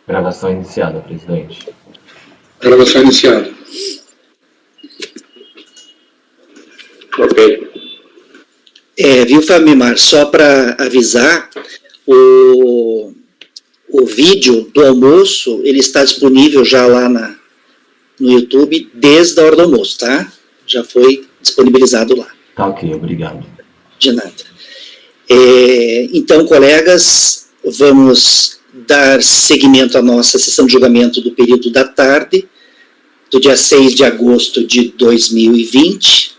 Gravação iniciada, presidente. Gravação iniciada. Ok. Viu, Famimar, só para avisar, o vídeo do almoço, ele está disponível já lá no YouTube desde a hora do almoço, tá? Já foi disponibilizado lá. Tá ok, obrigado. De nada. Então, colegas, vamos dar seguimento à nossa sessão de julgamento do período da tarde, do dia 6 de agosto de 2020,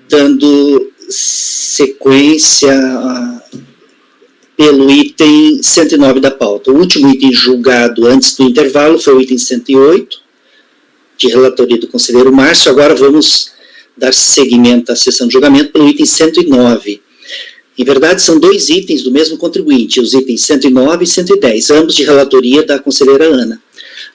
dando sequência pelo item 109 da pauta. O último item julgado antes do intervalo foi o item 108, de relatoria do conselheiro Márcio. Agora vamos dar seguimento à sessão de julgamento pelo item 109. Em verdade, são dois itens do mesmo contribuinte, os itens 109 e 110, ambos de relatoria da conselheira Ana.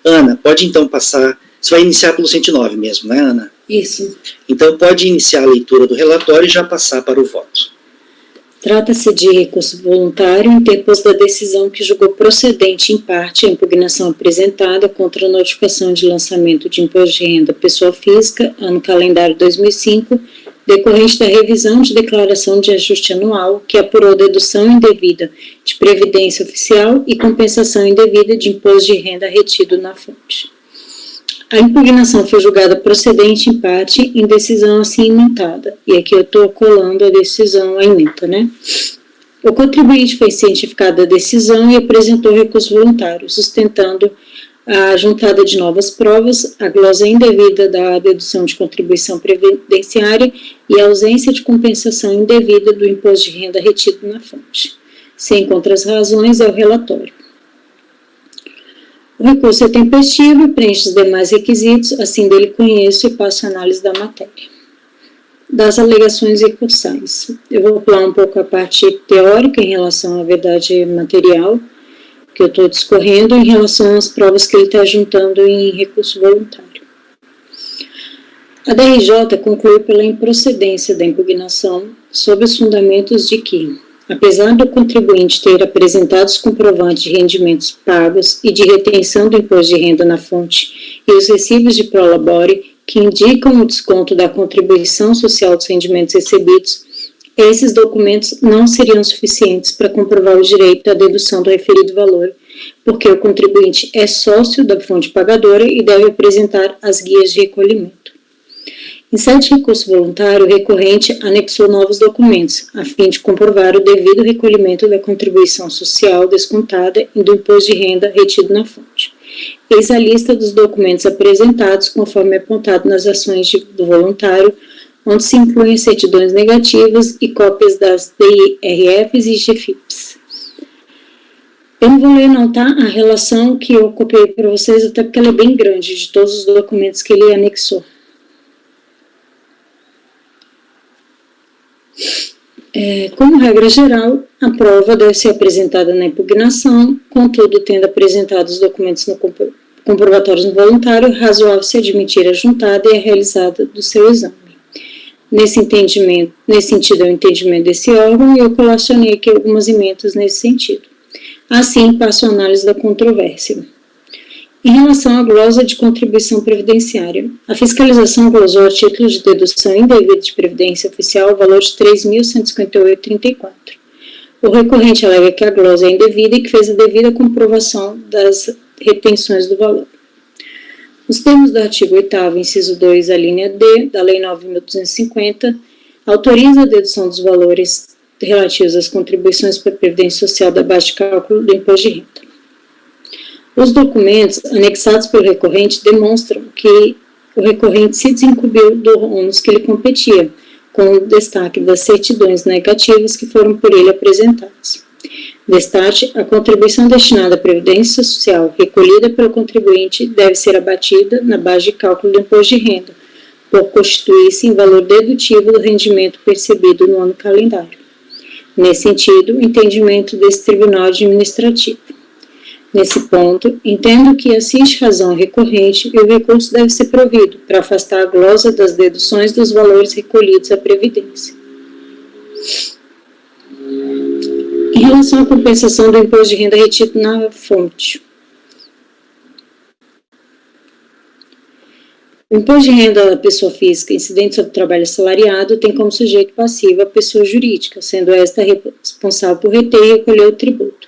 Ana, pode então passar... Você vai iniciar pelo 109 mesmo, né, Ana? Isso. Então, pode iniciar a leitura do relatório e já passar para o voto. Trata-se de recurso voluntário interposto da decisão que julgou procedente, em parte, a impugnação apresentada contra a notificação de lançamento de imposto de renda pessoa física, ano calendário 2005, decorrente da revisão de declaração de ajuste anual, que apurou dedução indevida de previdência oficial e compensação indevida de imposto de renda retido na fonte. A impugnação foi julgada procedente, em parte, em decisão assim imentada. E aqui eu estou colando a decisão, a ementa, né? O contribuinte foi cientificado da decisão e apresentou recurso voluntário, sustentando a juntada de novas provas, a glosa indevida da dedução de contribuição previdenciária e a ausência de compensação indevida do imposto de renda retido na fonte. Sem outras razões, é o relatório. O recurso é tempestivo e preenche os demais requisitos, assim dele conheço e passo a análise da matéria. Das alegações recursais. Eu vou pular um pouco a parte teórica em relação à verdade material, que eu estou discorrendo, em relação às provas que ele está juntando em recurso voluntário. A DRJ conclui pela improcedência da impugnação sob os fundamentos de que, apesar do contribuinte ter apresentado os comprovantes de rendimentos pagos e de retenção do imposto de renda na fonte e os recibos de prolabore que indicam o desconto da contribuição social dos rendimentos recebidos, esses documentos não seriam suficientes para comprovar o direito à dedução do referido valor, porque o contribuinte é sócio da fonte pagadora e deve apresentar as guias de recolhimento. Em sede de recurso voluntário, o recorrente anexou novos documentos, a fim de comprovar o devido recolhimento da contribuição social descontada e do imposto de renda retido na fonte. Eis a lista dos documentos apresentados, conforme apontado nas ações do voluntário, onde se incluem certidões negativas e cópias das DIRFs e GFIPs. Eu não vou ler não, tá? A relação que eu copiei para vocês, até porque ela é bem grande, de todos os documentos que ele anexou. Como regra geral, a prova deve ser apresentada na impugnação, contudo, tendo apresentado os documentos comprovatórios no voluntário, razoável se admitir a juntada e a realizada do seu exame. Nesse sentido, é o entendimento desse órgão e eu colacionei aqui algumas emendas nesse sentido. Assim, passo a análise da controvérsia. Em relação à glosa de contribuição previdenciária, a fiscalização glosou a título de dedução indevida de previdência oficial o valor de R$ 3.158,34. O recorrente alega que a glosa é indevida e que fez a devida comprovação das retenções do valor. Nos termos do artigo 8º, inciso 2, a linha D, da Lei 9.250, autoriza a dedução dos valores relativos às contribuições para a previdência social da base de cálculo do imposto de renda. Os documentos anexados pelo recorrente demonstram que o recorrente se desincumbiu do ônus que lhe competia, com o destaque das certidões negativas que foram por ele apresentadas. Destaque, a contribuição destinada à previdência social recolhida pelo contribuinte deve ser abatida na base de cálculo do imposto de renda, por constituir-se em valor dedutivo do rendimento percebido no ano calendário. Nesse sentido, o entendimento desse Tribunal Administrativo. Nesse ponto, entendo que assiste razão recorrente e o recurso deve ser provido para afastar a glosa das deduções dos valores recolhidos à Previdência. Em relação à compensação do imposto de renda retido na fonte. O imposto de renda da pessoa física incidente sobre o trabalho assalariado tem como sujeito passivo a pessoa jurídica, sendo esta responsável por reter e recolher o tributo.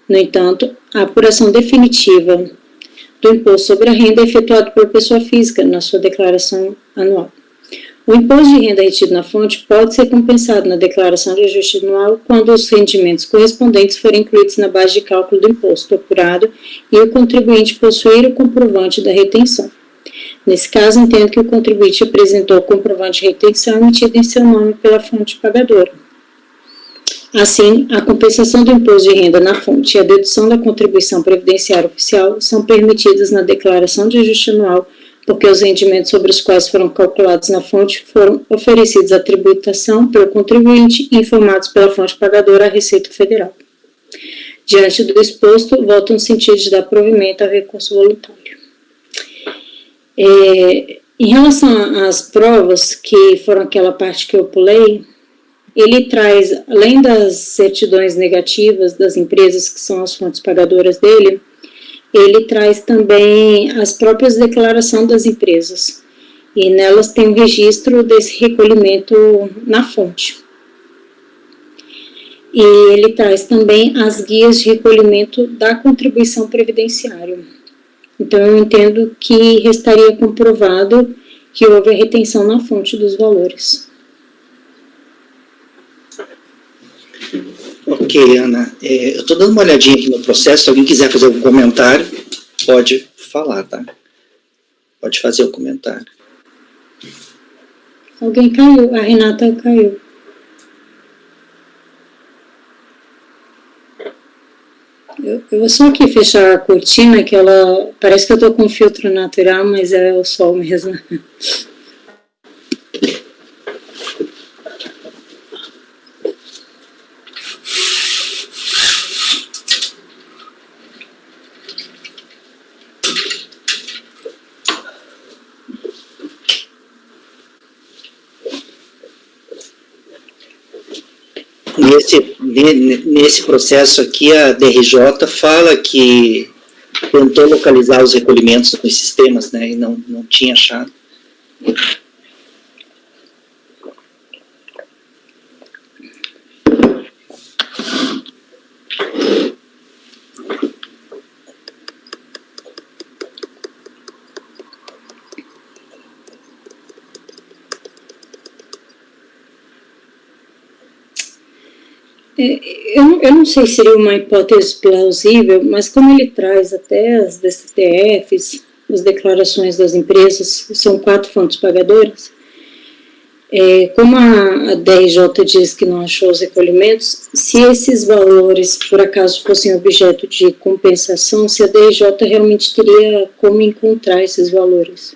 No entanto, a apuração definitiva do imposto sobre a renda é efetuada pela pessoa física na sua declaração anual. O imposto de renda retido na fonte pode ser compensado na declaração de ajuste anual quando os rendimentos correspondentes forem incluídos na base de cálculo do imposto apurado e o contribuinte possuir o comprovante da retenção. Nesse caso, entendo que o contribuinte apresentou o comprovante de retenção emitido em seu nome pela fonte pagadora. Assim, a compensação do imposto de renda na fonte e a dedução da contribuição previdenciária oficial são permitidas na declaração de ajuste anual, porque os rendimentos sobre os quais foram calculados na fonte foram oferecidos à tributação pelo contribuinte e informados pela fonte pagadora à Receita Federal. Diante do exposto, voto no sentido de dar provimento ao recurso voluntário. Em relação às provas, que foram aquela parte que eu pulei, ele traz, além das certidões negativas das empresas, que são as fontes pagadoras dele, ele traz também as próprias declarações das empresas, e nelas tem o registro desse recolhimento na fonte. E ele traz também as guias de recolhimento da contribuição previdenciária. Então, eu entendo que restaria comprovado que houve a retenção na fonte dos valores. Ok, Ana. Eu estou dando uma olhadinha aqui no processo. Se alguém quiser fazer algum comentário, pode falar, tá? Pode fazer o comentário. Alguém caiu? A Renata caiu. Eu vou só aqui fechar a cortina, que ela parece que eu estou com filtro natural, mas é o sol mesmo. Nesse processo aqui, a DRJ fala que tentou localizar os recolhimentos nos sistemas, né, e não tinha achado. Eu não sei se seria uma hipótese plausível, mas como ele traz até as DCTFs, as declarações das empresas, são 4 fontes pagadoras, como a DRJ diz que não achou os recolhimentos, se esses valores, por acaso, fossem objeto de compensação, se a DRJ realmente teria como encontrar esses valores.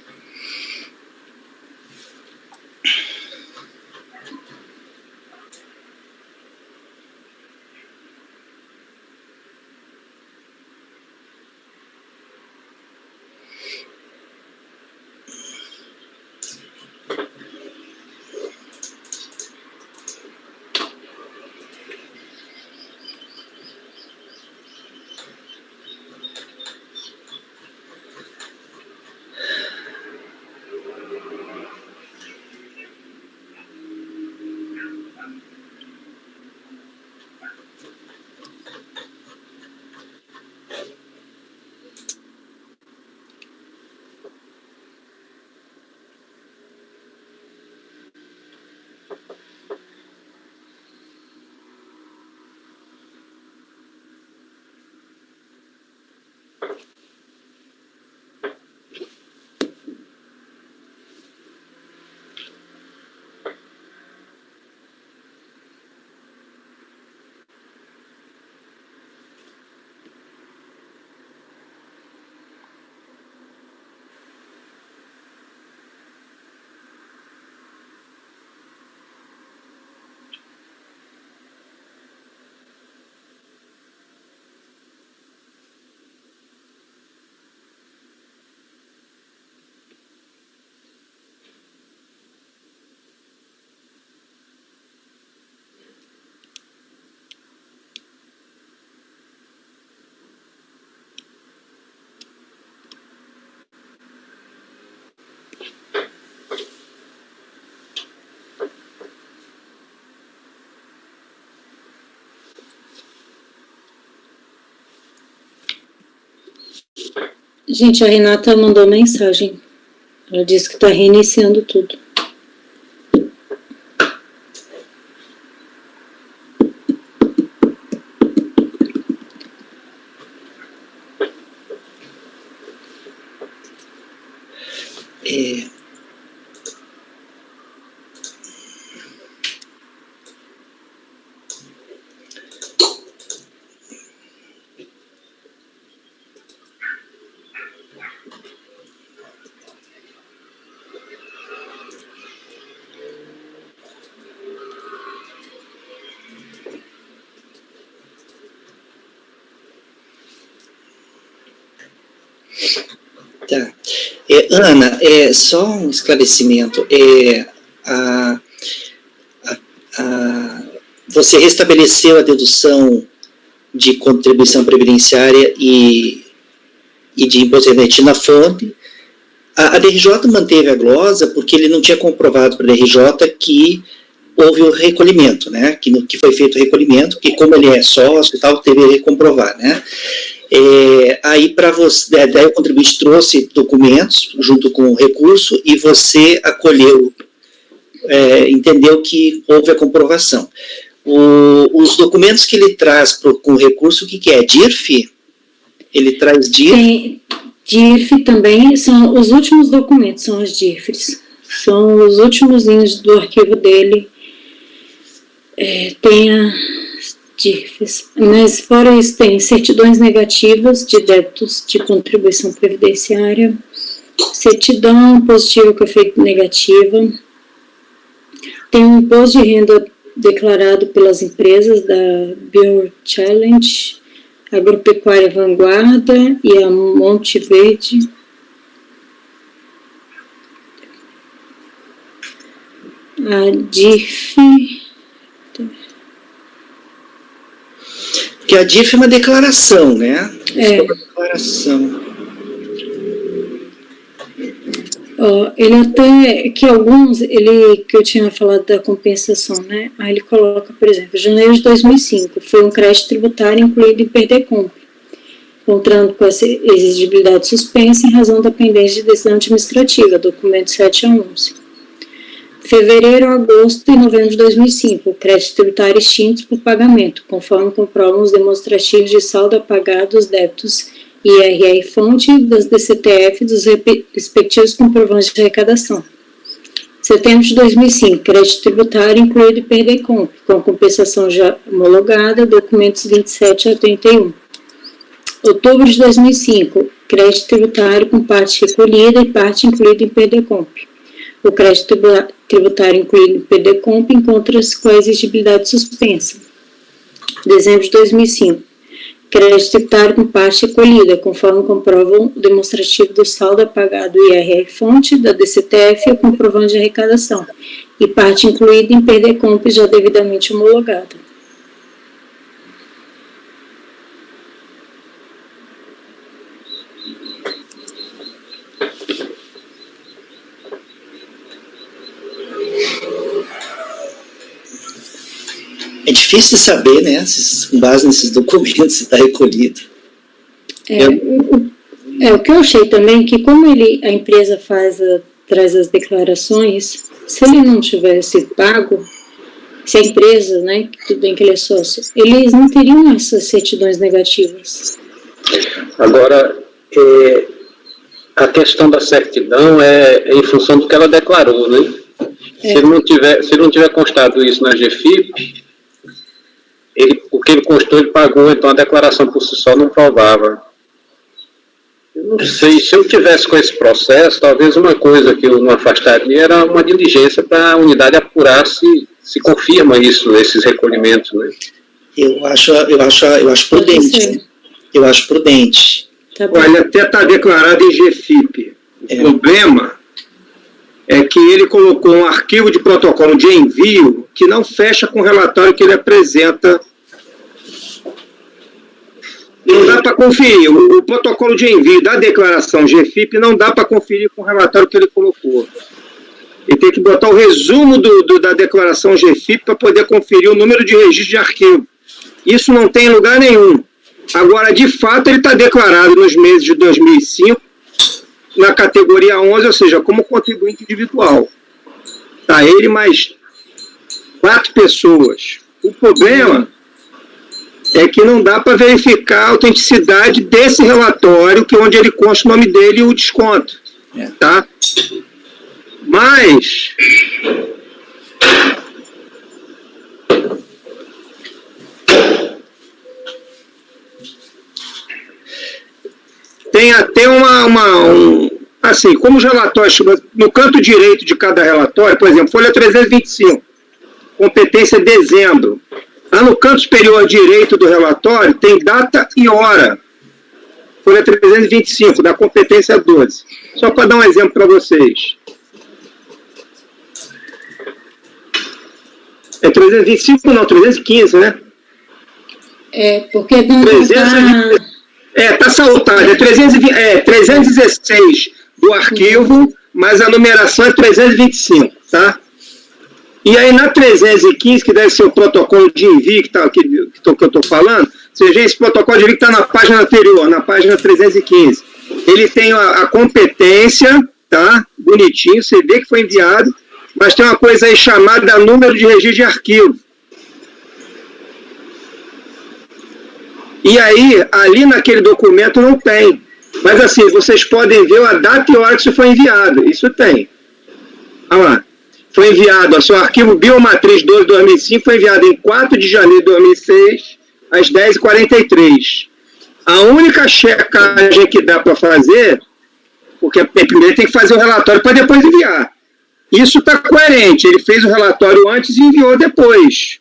Gente, a Renata mandou mensagem. Ela disse que está reiniciando tudo. Tá. Ana, só um esclarecimento. Você restabeleceu a dedução de contribuição previdenciária e de imposto remetido na fonte. A DRJ manteve a glosa porque ele não tinha comprovado para a DRJ que houve o recolhimento, né? Que foi feito o recolhimento, que como ele é sócio e tal, teve que comprovar, né? Aí para você, daí o contribuinte trouxe documentos junto com o recurso e você acolheu, entendeu que houve a comprovação. Os documentos que ele traz com o recurso, o que é? DIRF? Ele traz DIRF? Tem DIRF também, são os últimos documentos, são as DIRFs. São os últimos do arquivo dele. Tem a DIRFs, mas fora isso tem certidões negativas de débitos de contribuição previdenciária, certidão positiva com efeito negativa, tem um imposto de renda declarado pelas empresas da Bio Challenge, Agropecuária Vanguarda e a Monte Verde. A DIRF... Porque a DIRF é uma declaração, né? É uma declaração. Ele até, que alguns, que eu tinha falado da compensação, né? Aí ele coloca, por exemplo, janeiro de 2005, foi um crédito tributário incluído em perder-compra, encontrando com essa exigibilidade suspensa em razão da pendência de decisão administrativa, documento 7 a 11. Fevereiro, agosto e novembro de 2005, crédito tributário extintos por pagamento, conforme comprovam os demonstrativos de saldo a pagar dos débitos IRR fonte das DCTF dos respectivos comprovantes de arrecadação. Setembro de 2005, crédito tributário incluído em perder-compra, com compensação já homologada, documentos 27 a 31. Outubro de 2005, crédito tributário com parte recolhida e parte incluída em perder-compra. O crédito tributário incluído em perder-compra encontra-se com a exigibilidade suspensa. Dezembro de 2005, crédito tributário com parte recolhida, conforme comprovam o demonstrativo do saldo a pagar do IRR-fonte, da DCTF e o comprovante de arrecadação, e parte incluída em perder-compra já devidamente homologada. É difícil de saber, né, com base nesses documentos, se está recolhido. O que eu achei também, que como a empresa traz as declarações, se ele não tivesse pago, se a empresa, né, tudo bem que ele é sócio, eles não teriam essas certidões negativas. Agora, a questão da certidão é em função do que ela declarou, né? Se ele não tiver constado isso na GFIP, o que ele constou, ele pagou, então a declaração por si só não provava. Eu não sei, se eu tivesse com esse processo, talvez uma coisa que eu não afastaria era uma diligência para a unidade apurar se confirma isso, esses recolhimentos, né? Eu acho prudente. Eu acho prudente. Tá, olha, até está declarado em GFIP. O problema é que ele colocou um arquivo de protocolo de envio que não fecha com o relatório que ele apresenta. Não dá para conferir. O protocolo de envio da declaração GFIP não dá para conferir com o relatório que ele colocou. Ele tem que botar o resumo da declaração GFIP para poder conferir o número de registro de arquivo. Isso não tem em lugar nenhum. Agora, de fato, ele está declarado nos meses de 2005 na categoria 11, ou seja, como contribuinte individual. Tá, ele mais 4 pessoas. O problema é que não dá para verificar a autenticidade desse relatório, que é onde ele consta o nome dele e o desconto. Tá? Mas tem até assim, como os relatórios, no canto direito de cada relatório, por exemplo, folha 325, competência dezembro. Lá no canto superior direito do relatório tem data e hora. Folha 325, da competência 12. Só para dar um exemplo para vocês. É 325 não, 315, né? É, porque não 300, tá saltado. É 316 do arquivo, mas a numeração é 325, tá? E aí na 315, que deve ser o protocolo de envio que eu estou falando, seja, esse protocolo de envio que está na página anterior, na página 315. Ele tem a competência, tá? Bonitinho, você vê que foi enviado, mas tem uma coisa aí chamada número de registro de arquivo. E aí, ali naquele documento não tem. Mas assim, vocês podem ver a data e hora que isso foi enviado. Isso tem. Olha lá. Foi enviado, o seu arquivo Biomatriz 12/2005 foi enviado em 4 de janeiro de 2006, às 10h43. A única checagem que dá para fazer, porque primeiro tem que fazer o relatório para depois enviar. Isso está coerente, ele fez o relatório antes e enviou depois.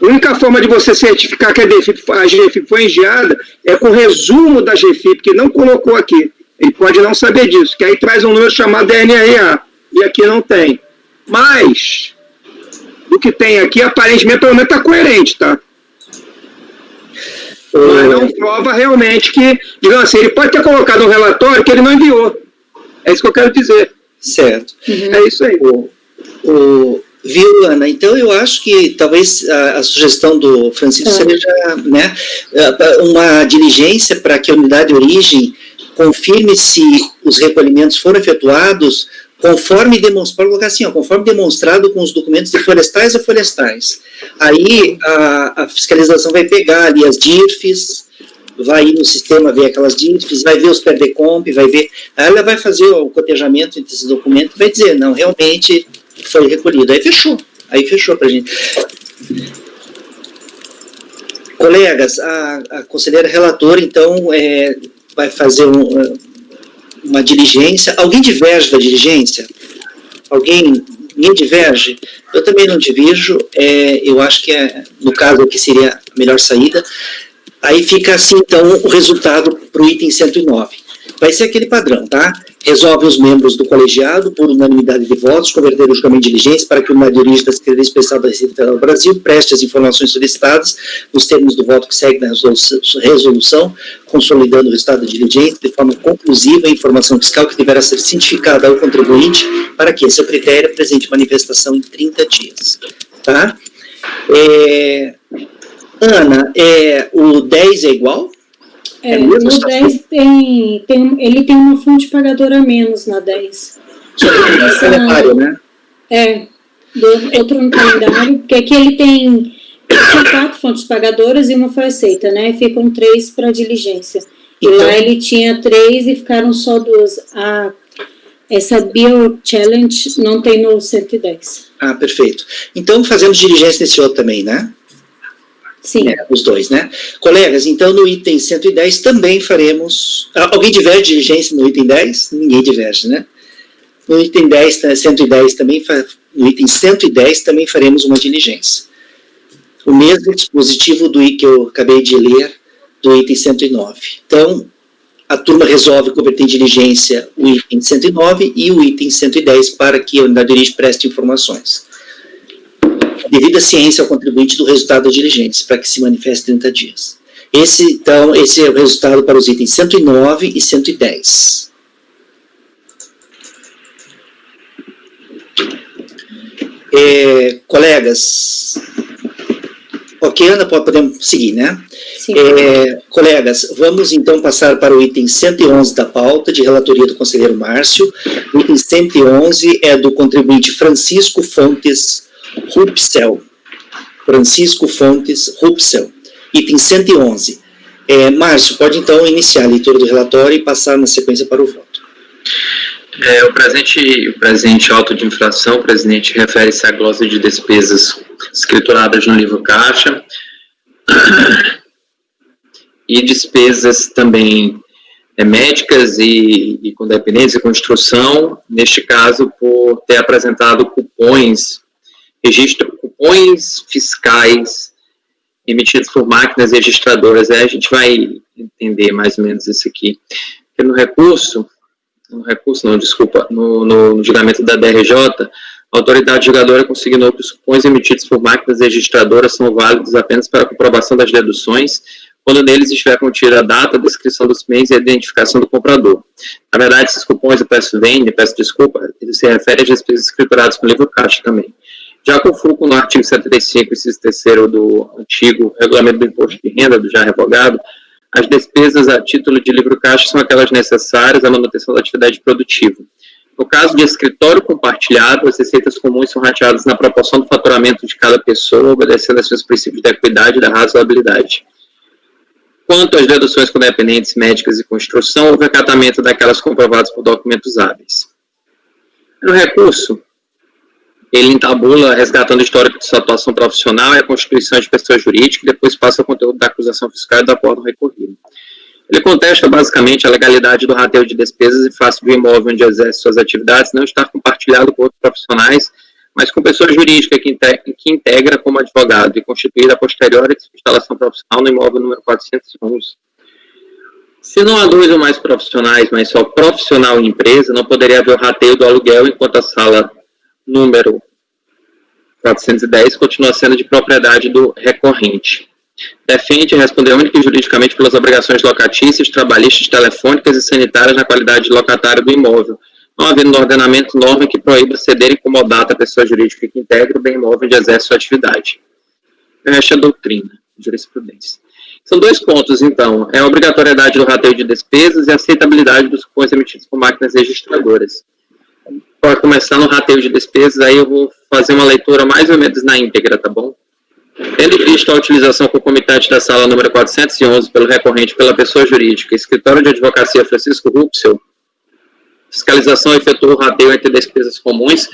A única forma de você certificar que a GFIP foi enviada é com o resumo da GFIP, que não colocou aqui. Ele pode não saber disso, que aí traz um número chamado DNRA, e aqui não tem. Mas, do que tem aqui, aparentemente, pelo menos está coerente, tá? Mas não prova realmente que, digamos assim, ele pode ter colocado um relatório que ele não enviou. É isso que eu quero dizer. Certo. É isso aí. Viu, Ana? Então eu acho que talvez a sugestão do Francisco seja, né, uma diligência para que a unidade de origem confirme se os recolhimentos foram efetuados conforme demonstrado com os documentos de florestais a florestais. Aí a fiscalização vai pegar ali as DIRFs, vai ir no sistema ver aquelas DIRFs, vai ver os PERDECOMP, vai ver, aí ela vai fazer o cotejamento entre esses documentos e vai dizer, não, realmente foi recolhido. Aí fechou para a gente. Colegas, a conselheira relatora, então, vai fazer uma diligência. Alguém diverge da diligência? Ninguém diverge? Eu também não divirjo. Eu acho que, no caso aqui, seria a melhor saída. Aí fica assim, então, o resultado para o item 109. Vai ser aquele padrão, tá? Resolve os membros do colegiado, por unanimidade de votos, converter o julgamento de diligência para que a unidade de origem da Secretaria Especial da Receita Federal do Brasil preste as informações solicitadas nos termos do voto que segue na resolução, consolidando o resultado da diligência de forma conclusiva a informação fiscal que deverá ser cientificada ao contribuinte para que, seu critério, apresente manifestação em 30 dias. Tá? Ana, o 10 é igual? No 10 ele tem uma fonte pagadora a menos na 10. Calendário, né? Outro no calendário, porque aqui ele tinha 4 fontes pagadoras e uma foi aceita, né? Ficam 3 para diligência. E lá ele tinha 3 e ficaram só 2. Essa Bio Challenge não tem no 110. Ah, perfeito. Então fazemos diligência nesse outro também, né? Sim. Os dois, né? Colegas, então no item 110 também faremos... Alguém diverge de diligência no item 10? Ninguém diverge, né? No item 110 também, no item 110 também faremos uma diligência. O mesmo dispositivo que eu acabei de ler do item 109. Então, a turma resolve converter em diligência o item 109 e o item 110 para que a unidade de origem preste informações. Devida ciência ao contribuinte do resultado da diligência, para que se manifeste 30 dias. Esse é o resultado para os itens 109 e 110. Colegas, Ok, Ana, podemos seguir, né? Sim. Colegas, vamos então passar para o item 111 da pauta, de relatoria do conselheiro Márcio. O item 111 é do contribuinte Francisco Fontes Rupsel. Francisco Fontes Rupsel. Item 111. Márcio, pode então iniciar a leitura do relatório e passar na sequência para o voto. O presente auto de infração, presidente, refere-se à glosa de despesas escrituradas no livro caixa e despesas também médicas e com dependência e construção, neste caso por ter apresentado cupons fiscais emitidos por máquinas registradoras. Aí a gente vai entender mais ou menos isso aqui. Porque no julgamento da DRJ, a autoridade julgadora consignou que os cupons emitidos por máquinas registradoras são válidos apenas para a comprovação das deduções, quando neles estiver contida a data, a descrição dos bens e a identificação do comprador. Na verdade, esses cupons, peço desculpa, ele se refere às despesas escrituradas com o livro caixa também. Já confundo no artigo 75, inciso 3º do antigo regulamento do imposto de renda, do já revogado, as despesas a título de livro caixa são aquelas necessárias à manutenção da atividade produtiva. No caso de escritório compartilhado, as receitas comuns são rateadas na proporção do faturamento de cada pessoa, obedecendo aos seus princípios da equidade e da razoabilidade. Quanto às deduções com dependentes médicas e construção, houve acatamento daquelas comprovadas por documentos hábeis. No recurso, ele entabula, resgatando o histórico de sua atuação profissional e a constituição de pessoa jurídica, e depois passa o conteúdo da acusação fiscal e do acordo recorrido. Ele contesta, basicamente, a legalidade do rateio de despesas e face do imóvel onde exerce suas atividades não estar compartilhado com outros profissionais, mas com pessoa jurídica que integra como advogado e constituída a posteriori instalação profissional no imóvel número 411. Se não há 2 ou mais profissionais, mas só profissional em empresa, não poderia haver o rateio do aluguel enquanto a sala número 410 continua sendo de propriedade do recorrente. Defende e responder única e juridicamente pelas obrigações locatícias, trabalhistas, telefônicas e sanitárias na qualidade de locatário do imóvel, não havendo no ordenamento norma que proíba ceder em comodato a pessoa jurídica que integra o bem imóvel onde exerce sua atividade. Esta é a doutrina, jurisprudência. São 2 pontos, então. É a obrigatoriedade do rateio de despesas e a aceitabilidade dos cupons emitidos por máquinas registradoras. Para começar no rateio de despesas, aí eu vou fazer uma leitura mais ou menos na íntegra, tá bom? Tendo visto a utilização concomitante da sala número 411 pelo recorrente pela pessoa jurídica, escritório de advocacia Francisco Rupsel, fiscalização efetuou o rateio entre despesas comuns,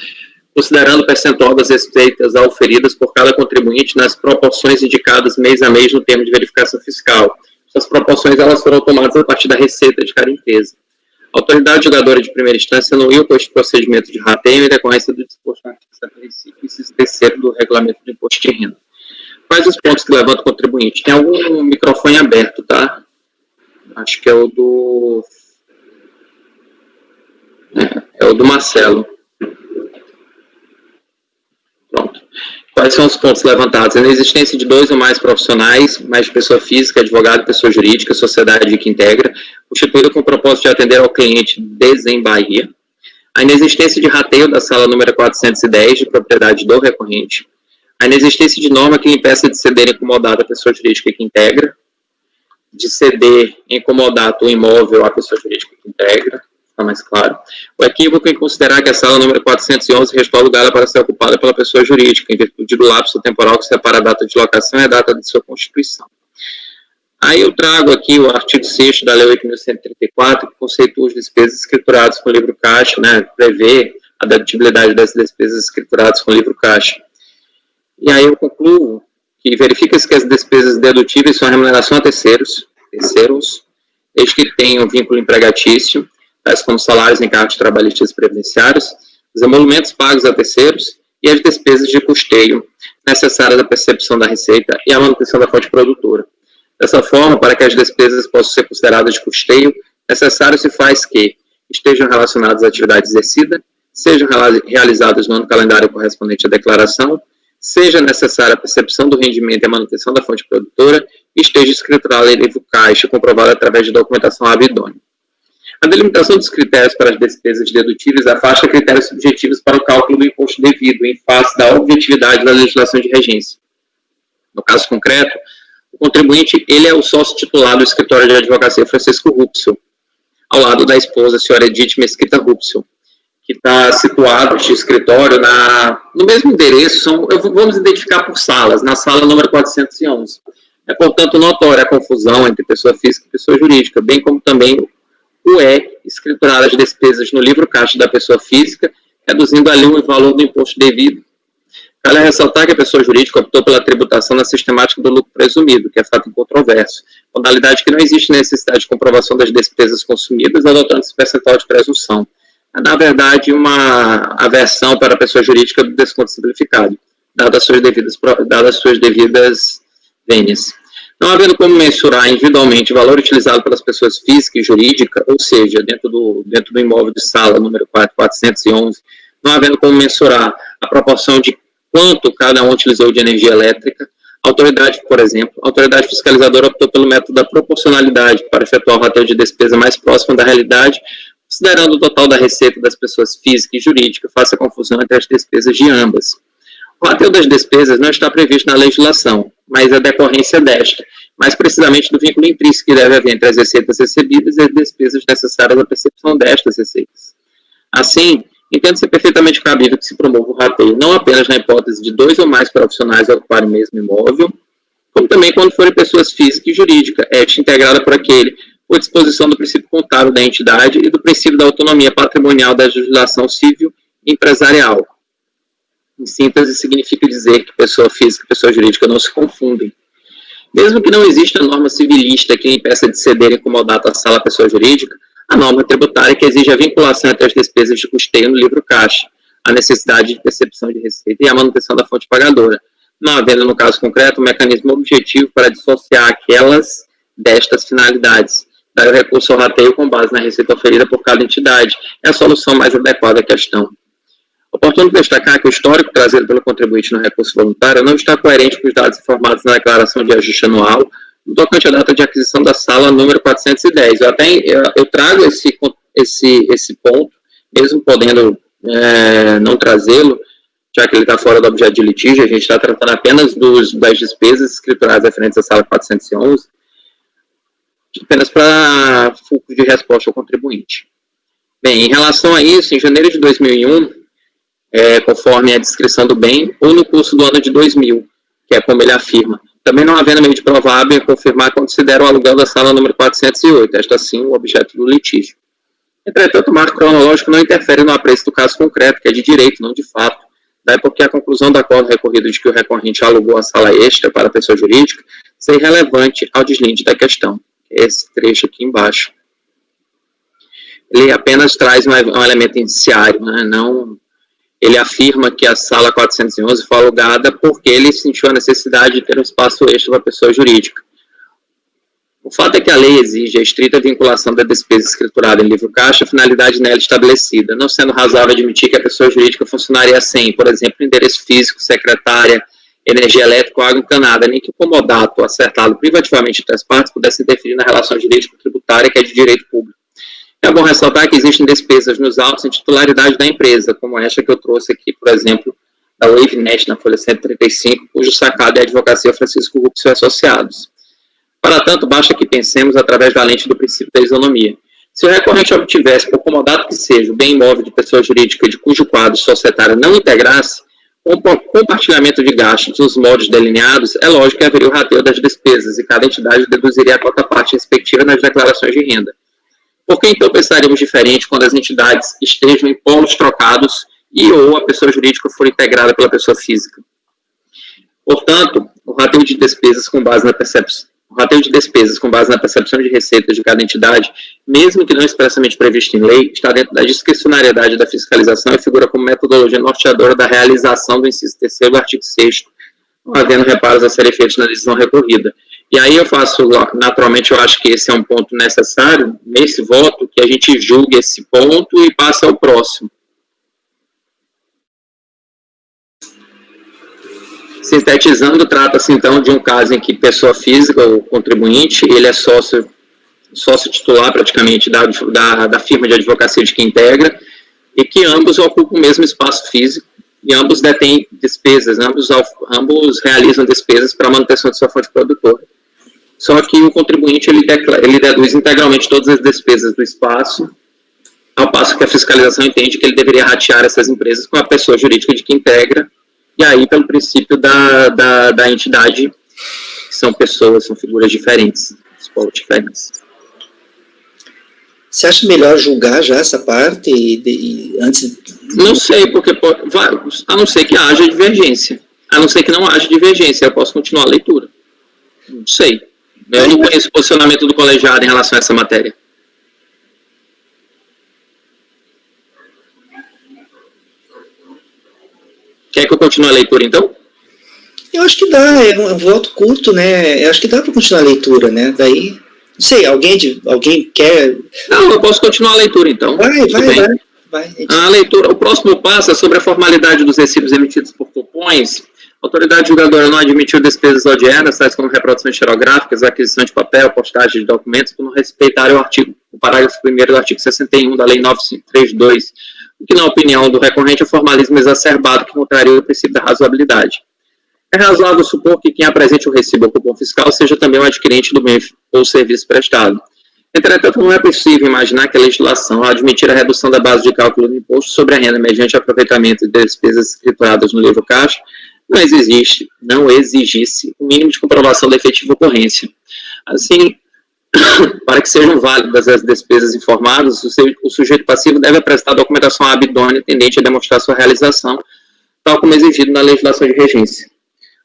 considerando o percentual das receitas auferidas por cada contribuinte nas proporções indicadas mês a mês no termo de verificação fiscal. Essas proporções elas foram tomadas a partir da receita de cada empresa. A autoridade julgadora de primeira instância anuiu este procedimento de rateio em decorrência do disposto no artigo 75, inciso 3º do regulamento do imposto de renda. Quais os pontos que levanta o contribuinte? Tem algum microfone aberto, tá? Acho que é o do... É o do Marcelo. Pronto. Quais são os pontos levantados? A inexistência de 2 ou mais profissionais, mais de pessoa física, advogado, pessoa jurídica, sociedade que integra, constituída com o propósito de atender ao cliente em Bahia. A inexistência de rateio da sala número 410, de propriedade do recorrente. A inexistência de norma que impeça de ceder em comodato a pessoa jurídica que integra. De ceder em comodato o imóvel à pessoa jurídica que integra. Fica mais claro. O equívoco em considerar que a sala número 411 restou alugada para ser ocupada pela pessoa jurídica, em virtude do lapso temporal que separa a data de locação e a data de sua constituição. Aí eu trago aqui o artigo 6º da Lei 8.134, que conceitua as despesas escrituradas com o livro caixa, né, prevê a dedutibilidade das despesas escrituradas com o livro caixa. E aí eu concluo que verifica-se que as despesas dedutíveis são a remuneração a terceiros, desde que tenham vínculo empregatício, tais como salários, encargos trabalhistas e previdenciários, os emolumentos pagos a terceiros e as despesas de custeio necessárias à percepção da receita e à manutenção da fonte produtora. Dessa forma, para que as despesas possam ser consideradas de custeio, necessário se faz que estejam relacionadas à atividade exercida, sejam realizadas no ano calendário correspondente à declaração, seja necessária a percepção do rendimento e a manutenção da fonte produtora e esteja escriturada em livro caixa comprovada através de documentação idônea. A delimitação dos critérios para as despesas dedutíveis afasta critérios subjetivos para o cálculo do imposto devido, em face da objetividade da legislação de regência. No caso concreto, o contribuinte, ele é o sócio titular do escritório de advocacia Francisco Rupsel, ao lado da esposa, a senhora Edith Mesquita Rupsel, que está situado este escritório no mesmo endereço, vamos identificar por salas, na sala número 411. É, portanto, notória a confusão entre pessoa física e pessoa jurídica, bem como também o escriturar as despesas no livro caixa da pessoa física, reduzindo ali o valor do imposto devido. Cabe ressaltar que a pessoa jurídica optou pela tributação na sistemática do lucro presumido, que é fato incontroverso, modalidade que não existe necessidade de comprovação das despesas consumidas, adotando esse percentual de presunção. É, na verdade, uma aversão para a pessoa jurídica do desconto simplificado, dadas as suas devidas vênias. Não havendo como mensurar individualmente o valor utilizado pelas pessoas físicas e jurídicas, ou seja, dentro do imóvel de sala número 411, não havendo como mensurar a proporção de quanto cada um utilizou de energia elétrica, a autoridade, por exemplo, a autoridade fiscalizadora optou pelo método da proporcionalidade para efetuar o rateio de despesa mais próximo da realidade, considerando o total da receita das pessoas físicas e jurídicas, face à confusão entre as despesas de ambas. O rateio das despesas não está previsto na legislação, mas é decorrência desta, mais precisamente do vínculo intrínseco que deve haver entre as receitas recebidas e as despesas necessárias à percepção destas receitas. Assim, entende-se perfeitamente cabível que se promova o rateio, não apenas na hipótese de 2 ou mais profissionais ocuparem o mesmo imóvel, como também quando forem pessoas físicas e jurídicas, esta integrada por aquele, por disposição do princípio contábil da entidade e do princípio da autonomia patrimonial da legislação civil e empresarial. Em síntese, significa dizer que pessoa física e pessoa jurídica não se confundem. Mesmo que não exista norma civilista que impeça de ceder em comodato à sala pessoa jurídica, a norma tributária que exige a vinculação entre as despesas de custeio no livro caixa, a necessidade de percepção de receita e a manutenção da fonte pagadora, não havendo, no caso concreto, um mecanismo objetivo para dissociar aquelas destas finalidades. Daí o recurso ao rateio com base na receita oferida por cada entidade é a solução mais adequada à questão. Oportuno destacar que o histórico trazido pelo contribuinte no recurso voluntário não está coerente com os dados informados na declaração de ajuste anual, no tocante à data de aquisição da sala número 410. Eu trago esse ponto, mesmo podendo não trazê-lo, já que ele está fora do objeto de litígio, a gente está tratando apenas das despesas escrituradas referentes à sala 411, apenas para fluxo de resposta ao contribuinte. Bem, em relação a isso, em janeiro de 2001, conforme a descrição do bem, ou no curso do ano de 2000, que é como ele afirma, também não havendo meio de provável confirmar considera o aluguel da sala número 408, esta sim o objeto do litígio. Entretanto, o marco cronológico não interfere no apreço do caso concreto, que é de direito, não de fato, daí porque a conclusão do acordo recorrido de que o recorrente alugou a sala extra para a pessoa jurídica ser irrelevante ao deslinde da questão, que é esse trecho aqui embaixo. Ele apenas traz um elemento indiciário, né? Ele afirma que a sala 411 foi alugada porque ele sentiu a necessidade de ter um espaço extra para a pessoa jurídica. O fato é que a lei exige a estrita vinculação da despesa escriturada em livro caixa, finalidade nela estabelecida, não sendo razoável admitir que a pessoa jurídica funcionaria sem, por exemplo, endereço físico, secretária, energia elétrica ou água encanada, nem que o comodato acertado privativamente entre as partes pudesse interferir na relação jurídico-tributária que é de direito público. É bom ressaltar que existem despesas nos autos em titularidade da empresa, como esta que eu trouxe aqui, por exemplo, da WaveNet, na folha 135, cujo sacado é a advocacia Francisco Rupsel e Associados. Para tanto, basta que pensemos através da lente do princípio da isonomia. Se o recorrente obtivesse, por comodato que seja, o bem imóvel de pessoa jurídica de cujo quadro societário não integrasse, com o compartilhamento de gastos nos moldes delineados, é lógico que haveria o rateio das despesas e cada entidade deduziria a cota-parte respectiva nas declarações de renda. Por que então pensaríamos diferente quando as entidades estejam em polos trocados e ou a pessoa jurídica for integrada pela pessoa física? Portanto, o rateio de despesas com base na percepção de receitas de cada entidade, mesmo que não expressamente previsto em lei, está dentro da discricionariedade da fiscalização e figura como metodologia norteadora da realização do inciso 3º do artigo 6º, não havendo reparos a serem feitos na decisão recorrida. E aí eu faço, naturalmente, eu acho que esse é um ponto necessário, nesse voto, que a gente julgue esse ponto e passe ao próximo. Sintetizando, trata-se então de um caso em que pessoa física, o contribuinte, ele é sócio titular praticamente da firma de advocacia de que integra, e que ambos ocupam o mesmo espaço físico, e ambos detêm despesas, ambos realizam despesas para a manutenção de sua fonte produtora. Só que o contribuinte ele deduz integralmente todas as despesas do espaço, ao passo que a fiscalização entende que ele deveria ratear essas empresas com a pessoa jurídica de que integra, e aí pelo princípio da entidade, que são pessoas, são figuras diferentes, diferentes. Você acha melhor julgar já essa parte antes? Não sei, porque a não ser que haja divergência. A não ser que não haja divergência, eu posso continuar a leitura. Não sei. Eu não conheço o posicionamento do colegiado em relação a essa matéria. Quer que eu continue a leitura, então? Eu acho que dá, é um voto curto, né? Eu acho que dá para continuar a leitura, né? Daí, não sei, alguém quer... Não, eu posso continuar a leitura, então. Vai. A leitura, o próximo passo é sobre a formalidade dos recibos emitidos por cupons. A autoridade julgadora não admitiu despesas odiernas, tais como reproduções xerográficas, aquisição de papel, postagem de documentos, por não respeitarem o parágrafo 1º do artigo 61 da Lei 9532, o que, na opinião do recorrente, é o formalismo exacerbado que contraria o princípio da razoabilidade. É razoável supor que quem apresente o recibo ou cupom fiscal seja também o adquirente do bem ou serviço prestado. Entretanto, não é possível imaginar que a legislação, ao admitir a redução da base de cálculo do imposto sobre a renda mediante aproveitamento de despesas escrituradas no livro caixa, não exigisse o mínimo de comprovação da efetiva ocorrência. Assim, para que sejam válidas as despesas informadas, o sujeito passivo deve apresentar documentação idônea tendente a demonstrar sua realização, tal como exigido na legislação de regência.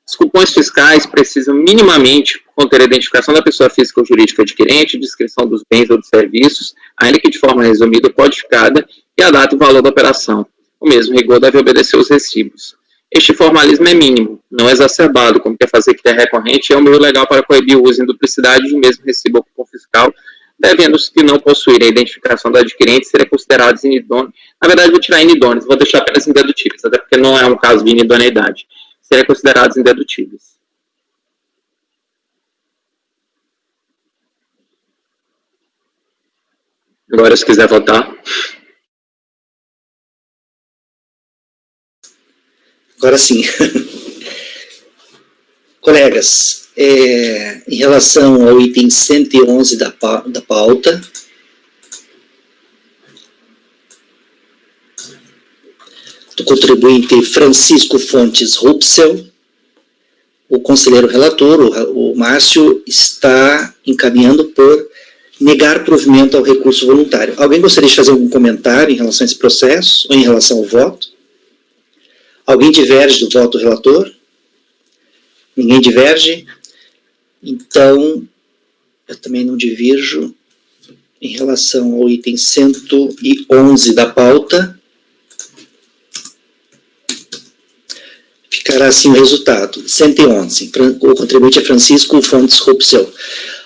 Os cupons fiscais precisam minimamente conter a identificação da pessoa física ou jurídica adquirente, descrição dos bens ou dos serviços, ainda que de forma resumida ou codificada, e a data e o valor da operação. O mesmo rigor deve obedecer aos recibos. Este formalismo é mínimo, não exacerbado, como quer fazer que é recorrente, e é um meio legal para coibir o uso em duplicidade de mesmo recibo ou cupom fiscal, devendo os que não possuírem a identificação do adquirente serem considerados inidôneos. Na verdade, vou tirar inidôneos, vou deixar apenas indedutíveis, até porque não é um caso de inidoneidade. Serem considerados indedutíveis. Agora, se quiser votar. Agora sim. Colegas, em relação ao item 111 da pauta, do contribuinte Francisco Fontes Rupsel, o conselheiro relator, o Márcio, está encaminhando por negar provimento ao recurso voluntário. Alguém gostaria de fazer algum comentário em relação a esse processo, ou em relação ao voto? Alguém diverge do voto do relator? Ninguém diverge? Então, eu também não divirjo em relação ao item 111 da pauta. Ficará assim o resultado. 111. O contribuinte é Francisco Fontes Rupsel.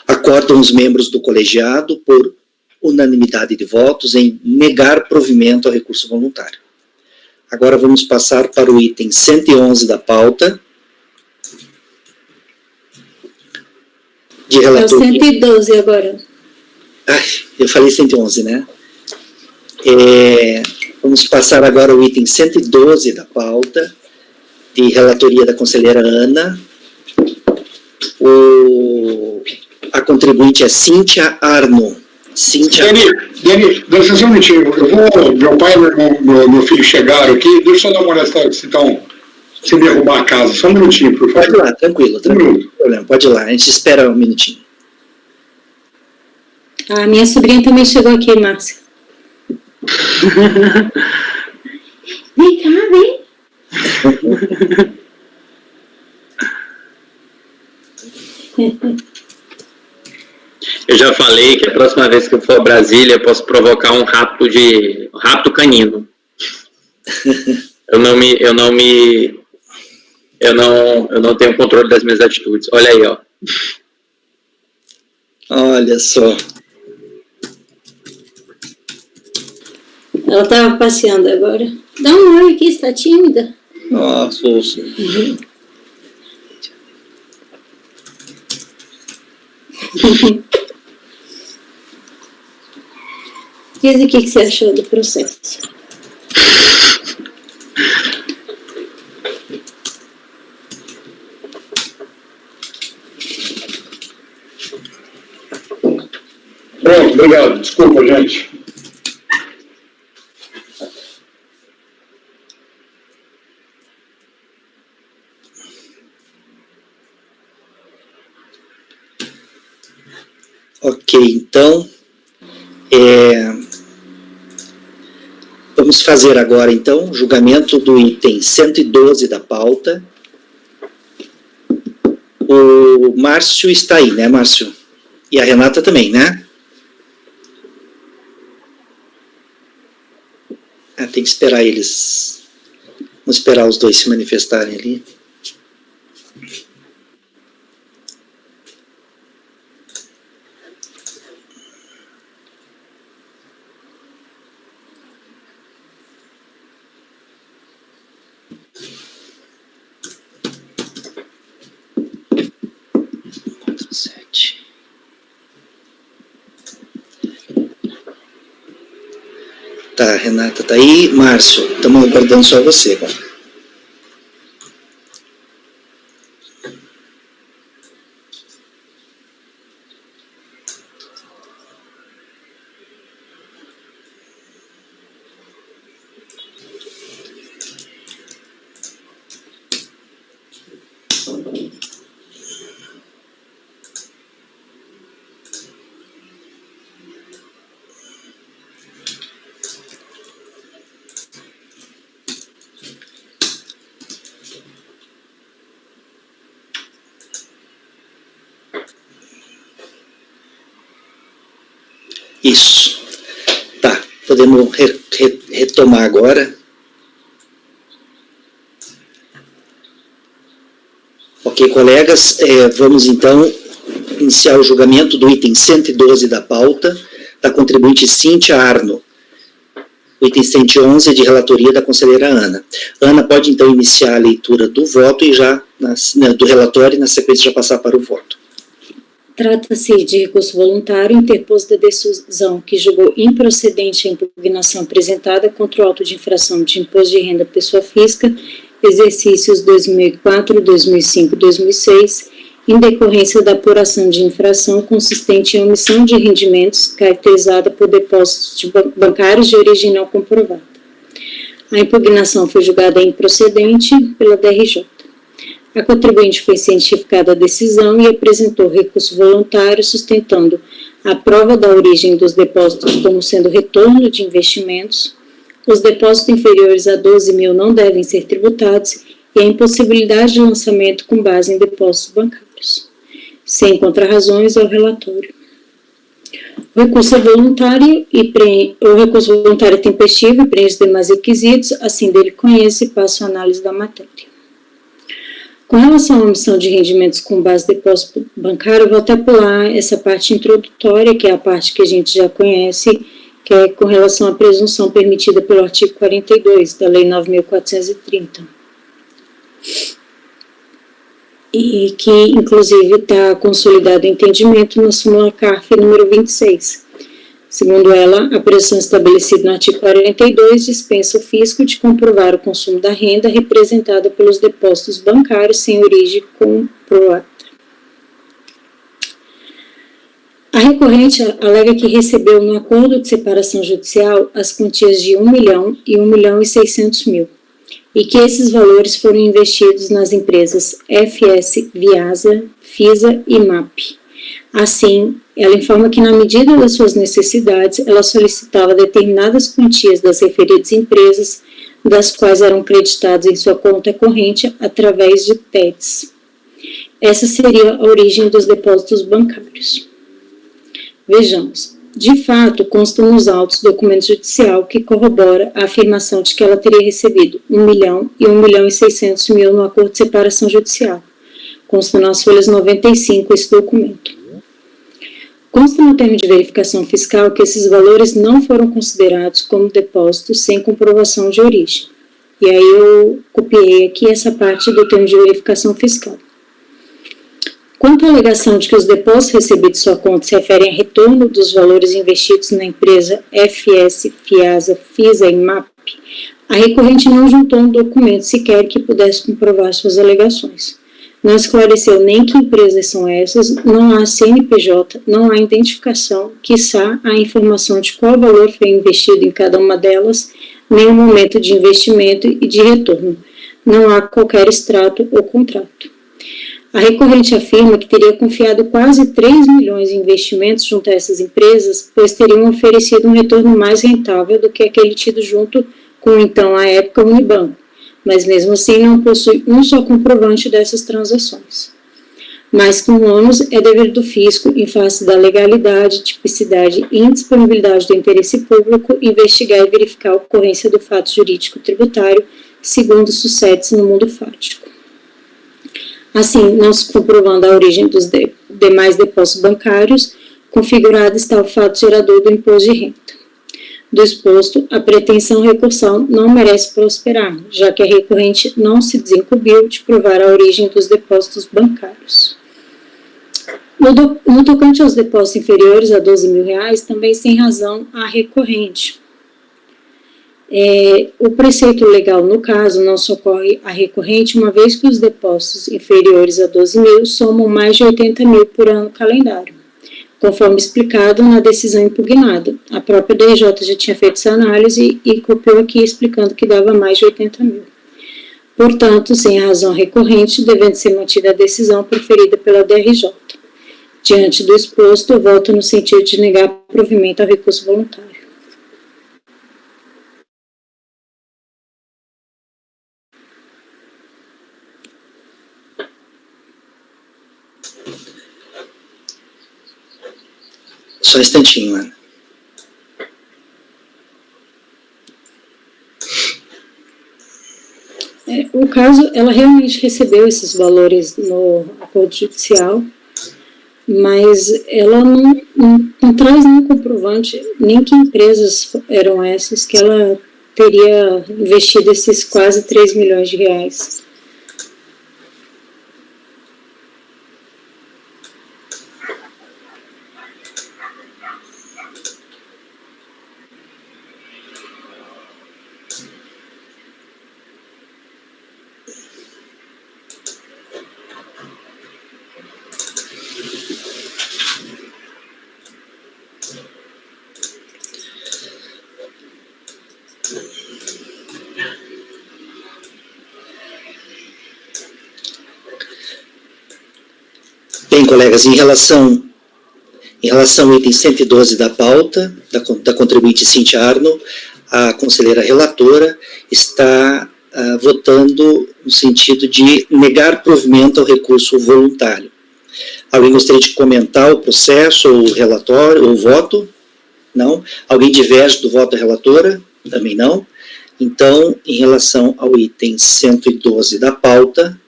Acordam os membros do colegiado por unanimidade de votos em negar provimento ao recurso voluntário. Agora vamos passar para o item 111 da pauta. De relatoria. É o 112 agora. Ai, eu falei 111, né? Vamos passar agora ao item 112 da pauta, de relatoria da conselheira Ana. A contribuinte é Cíntia Arno. Cíntia... Dani, deixa só um minutinho. Meu pai e meu filho chegaram aqui. Deixa eu só dar uma olhada se derrubar a casa. Só um minutinho, por favor. Pode ir lá, tranquilo. Não tem problema, pode ir lá. A gente espera um minutinho. A minha sobrinha também chegou aqui, Márcia. Vem cá, vem. Eu já falei que a próxima vez que eu for a Brasília, eu posso provocar um rapto canino. Eu não tenho controle das minhas atitudes. Olha aí, ó. Olha só. Ela estava passeando agora. Dá um oi aqui, está tímida. Nossa. Diz o que você achou do processo. Pronto, obrigado. Desculpa, gente. Ok, então, vamos fazer agora, então, o julgamento do item 112 da pauta. O Márcio está aí, né, Márcio? E a Renata também, né? Tem que esperar eles. Vamos esperar os dois se manifestarem ali. Tá, Renata tá aí. Márcio, estamos aguardando só você agora. Isso. Tá, podemos retomar agora. Ok, colegas, vamos então iniciar o julgamento do item 112 da pauta, da contribuinte Cíntia Arno. O item 111 de relatoria da conselheira Ana. Ana pode então iniciar a leitura do voto e já, do relatório, e na sequência já passar para o voto. Trata-se de recurso voluntário interposto da decisão que julgou improcedente a impugnação apresentada contra o auto de infração de imposto de renda pessoa física, exercícios 2004, 2005 e 2006, em decorrência da apuração de infração consistente em omissão de rendimentos caracterizada por depósitos bancários de origem não comprovada. A impugnação foi julgada improcedente pela DRJ. A contribuinte foi cientificada a decisão e apresentou recurso voluntário sustentando a prova da origem dos depósitos como sendo retorno de investimentos, os depósitos inferiores a 12 mil não devem ser tributados e a impossibilidade de lançamento com base em depósitos bancários. Sem contrarrazões ao relatório. O recurso voluntário é tempestivo e preenche os demais requisitos, assim dele conhece e passa a análise da matéria. Com relação à omissão de rendimentos com base em depósito bancário, eu vou até pular essa parte introdutória, que é a parte que a gente já conhece, que é com relação à presunção permitida pelo artigo 42 da Lei 9.430. E que, inclusive, está consolidado o entendimento na súmula CARF número 26. Segundo ela, a presunção estabelecida no artigo 42 dispensa o fisco de comprovar o consumo da renda representada pelos depósitos bancários sem origem comprovada. A recorrente alega que recebeu no acordo de separação judicial as quantias de 1 milhão e 1.600.000 e que esses valores foram investidos nas empresas FS, Viasa, FISA e MAP. Assim, ela informa que, na medida das suas necessidades, ela solicitava determinadas quantias das referidas empresas, das quais eram creditadas em sua conta corrente através de TEDs. Essa seria a origem dos depósitos bancários. Vejamos. De fato, consta nos autos documento judicial que corrobora a afirmação de que ela teria recebido 1 milhão e 1.600.000 no acordo de separação judicial. Consta nas folhas 95 esse documento. Consta no termo de verificação fiscal que esses valores não foram considerados como depósitos sem comprovação de origem. E aí eu copiei aqui essa parte do termo de verificação fiscal. Quanto à alegação de que os depósitos recebidos de sua conta se referem a retorno dos valores investidos na empresa FS, Fiasa, FISA e MAP, a recorrente não juntou um documento sequer que pudesse comprovar suas alegações. Não esclareceu nem que empresas são essas, não há CNPJ, não há identificação, quiçá a informação de qual valor foi investido em cada uma delas, nem o momento de investimento e de retorno. Não há qualquer extrato ou contrato. A recorrente afirma que teria confiado quase 3 milhões em investimentos junto a essas empresas, pois teriam oferecido um retorno mais rentável do que aquele tido junto com, então, à época, Unibanco, mas mesmo assim não possui um só comprovante dessas transações. Mais que um ônus, é dever do fisco, em face da legalidade, tipicidade e indisponibilidade do interesse público, investigar e verificar a ocorrência do fato jurídico tributário, segundo sucede-se no mundo fático. Assim, não se comprovando a origem dos demais depósitos bancários, configurado está o fato gerador do imposto de renda. Do exposto, a pretensão recursal não merece prosperar, já que a recorrente não se desincumbiu de provar a origem dos depósitos bancários. No tocante aos depósitos inferiores a R$12 mil, também sem razão a recorrente. O preceito legal, no caso, não socorre a recorrente, uma vez que os depósitos inferiores a 12 mil somam mais de 80 mil por ano calendário, conforme explicado na decisão impugnada. A própria DRJ já tinha feito essa análise e copiou aqui explicando que dava mais de 80 mil. Portanto, sem razão recorrente, devendo ser mantida a decisão proferida pela DRJ. Diante do exposto, eu voto no sentido de negar provimento ao recurso voluntário. Só um instantinho, Ana. O caso, ela realmente recebeu esses valores no acordo judicial, mas ela não traz nenhum comprovante, nem que empresas eram essas que ela teria investido esses quase 3 milhões de reais. Bem, colegas, em relação ao item 112 da pauta, da contribuinte Cíntia Arno, a conselheira relatora está votando no sentido de negar provimento ao recurso voluntário. Alguém gostaria de comentar o processo, ou o relatório, ou o voto? Não? Alguém diverge do voto da relatora? Também não. Então, em relação ao item 112 da pauta,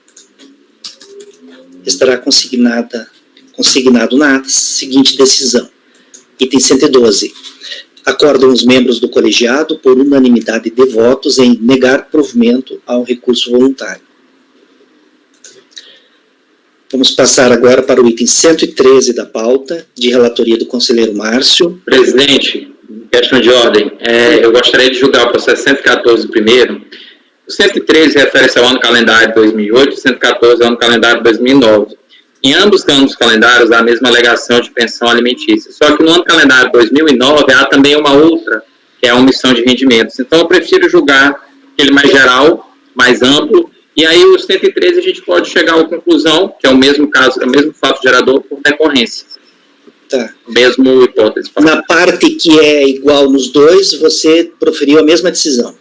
estará consignado na seguinte decisão. Item 112. Acordam os membros do colegiado, por unanimidade de votos, em negar provimento ao recurso voluntário. Vamos passar agora para o item 113 da pauta, de relatoria do conselheiro Márcio. Presidente, questão de ordem. Eu gostaria de julgar o processo 114 primeiro. O 113 refere-se ao ano calendário 2008, o 114 ao ano calendário 2009. Em ambos os anos calendários, há a mesma alegação de pensão alimentícia. Só que no ano calendário 2009, há também uma outra, que é a omissão de rendimentos. Então, eu prefiro julgar aquele mais geral, mais amplo, e aí o 113 a gente pode chegar à conclusão, que é o mesmo caso, é o mesmo fato gerador por decorrência. Tá. Mesmo hipótese. Na parte que é igual nos dois, você proferiu a mesma decisão.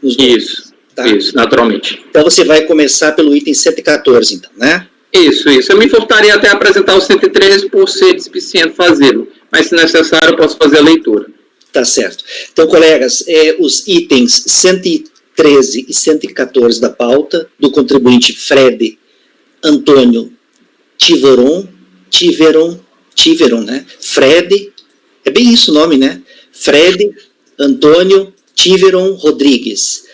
Isso, tá? Isso, naturalmente. Então você vai começar pelo item 114, então, né? Isso. Eu me importaria até apresentar o 113 por ser dispiciente fazê-lo, mas se necessário eu posso fazer a leitura. Tá certo. Então, colegas, os itens 113 e 114 da pauta, do contribuinte Fred Antônio Tiveron, né? Fred, é bem isso o nome, né? Fred Antônio Tiveron Rodrigues.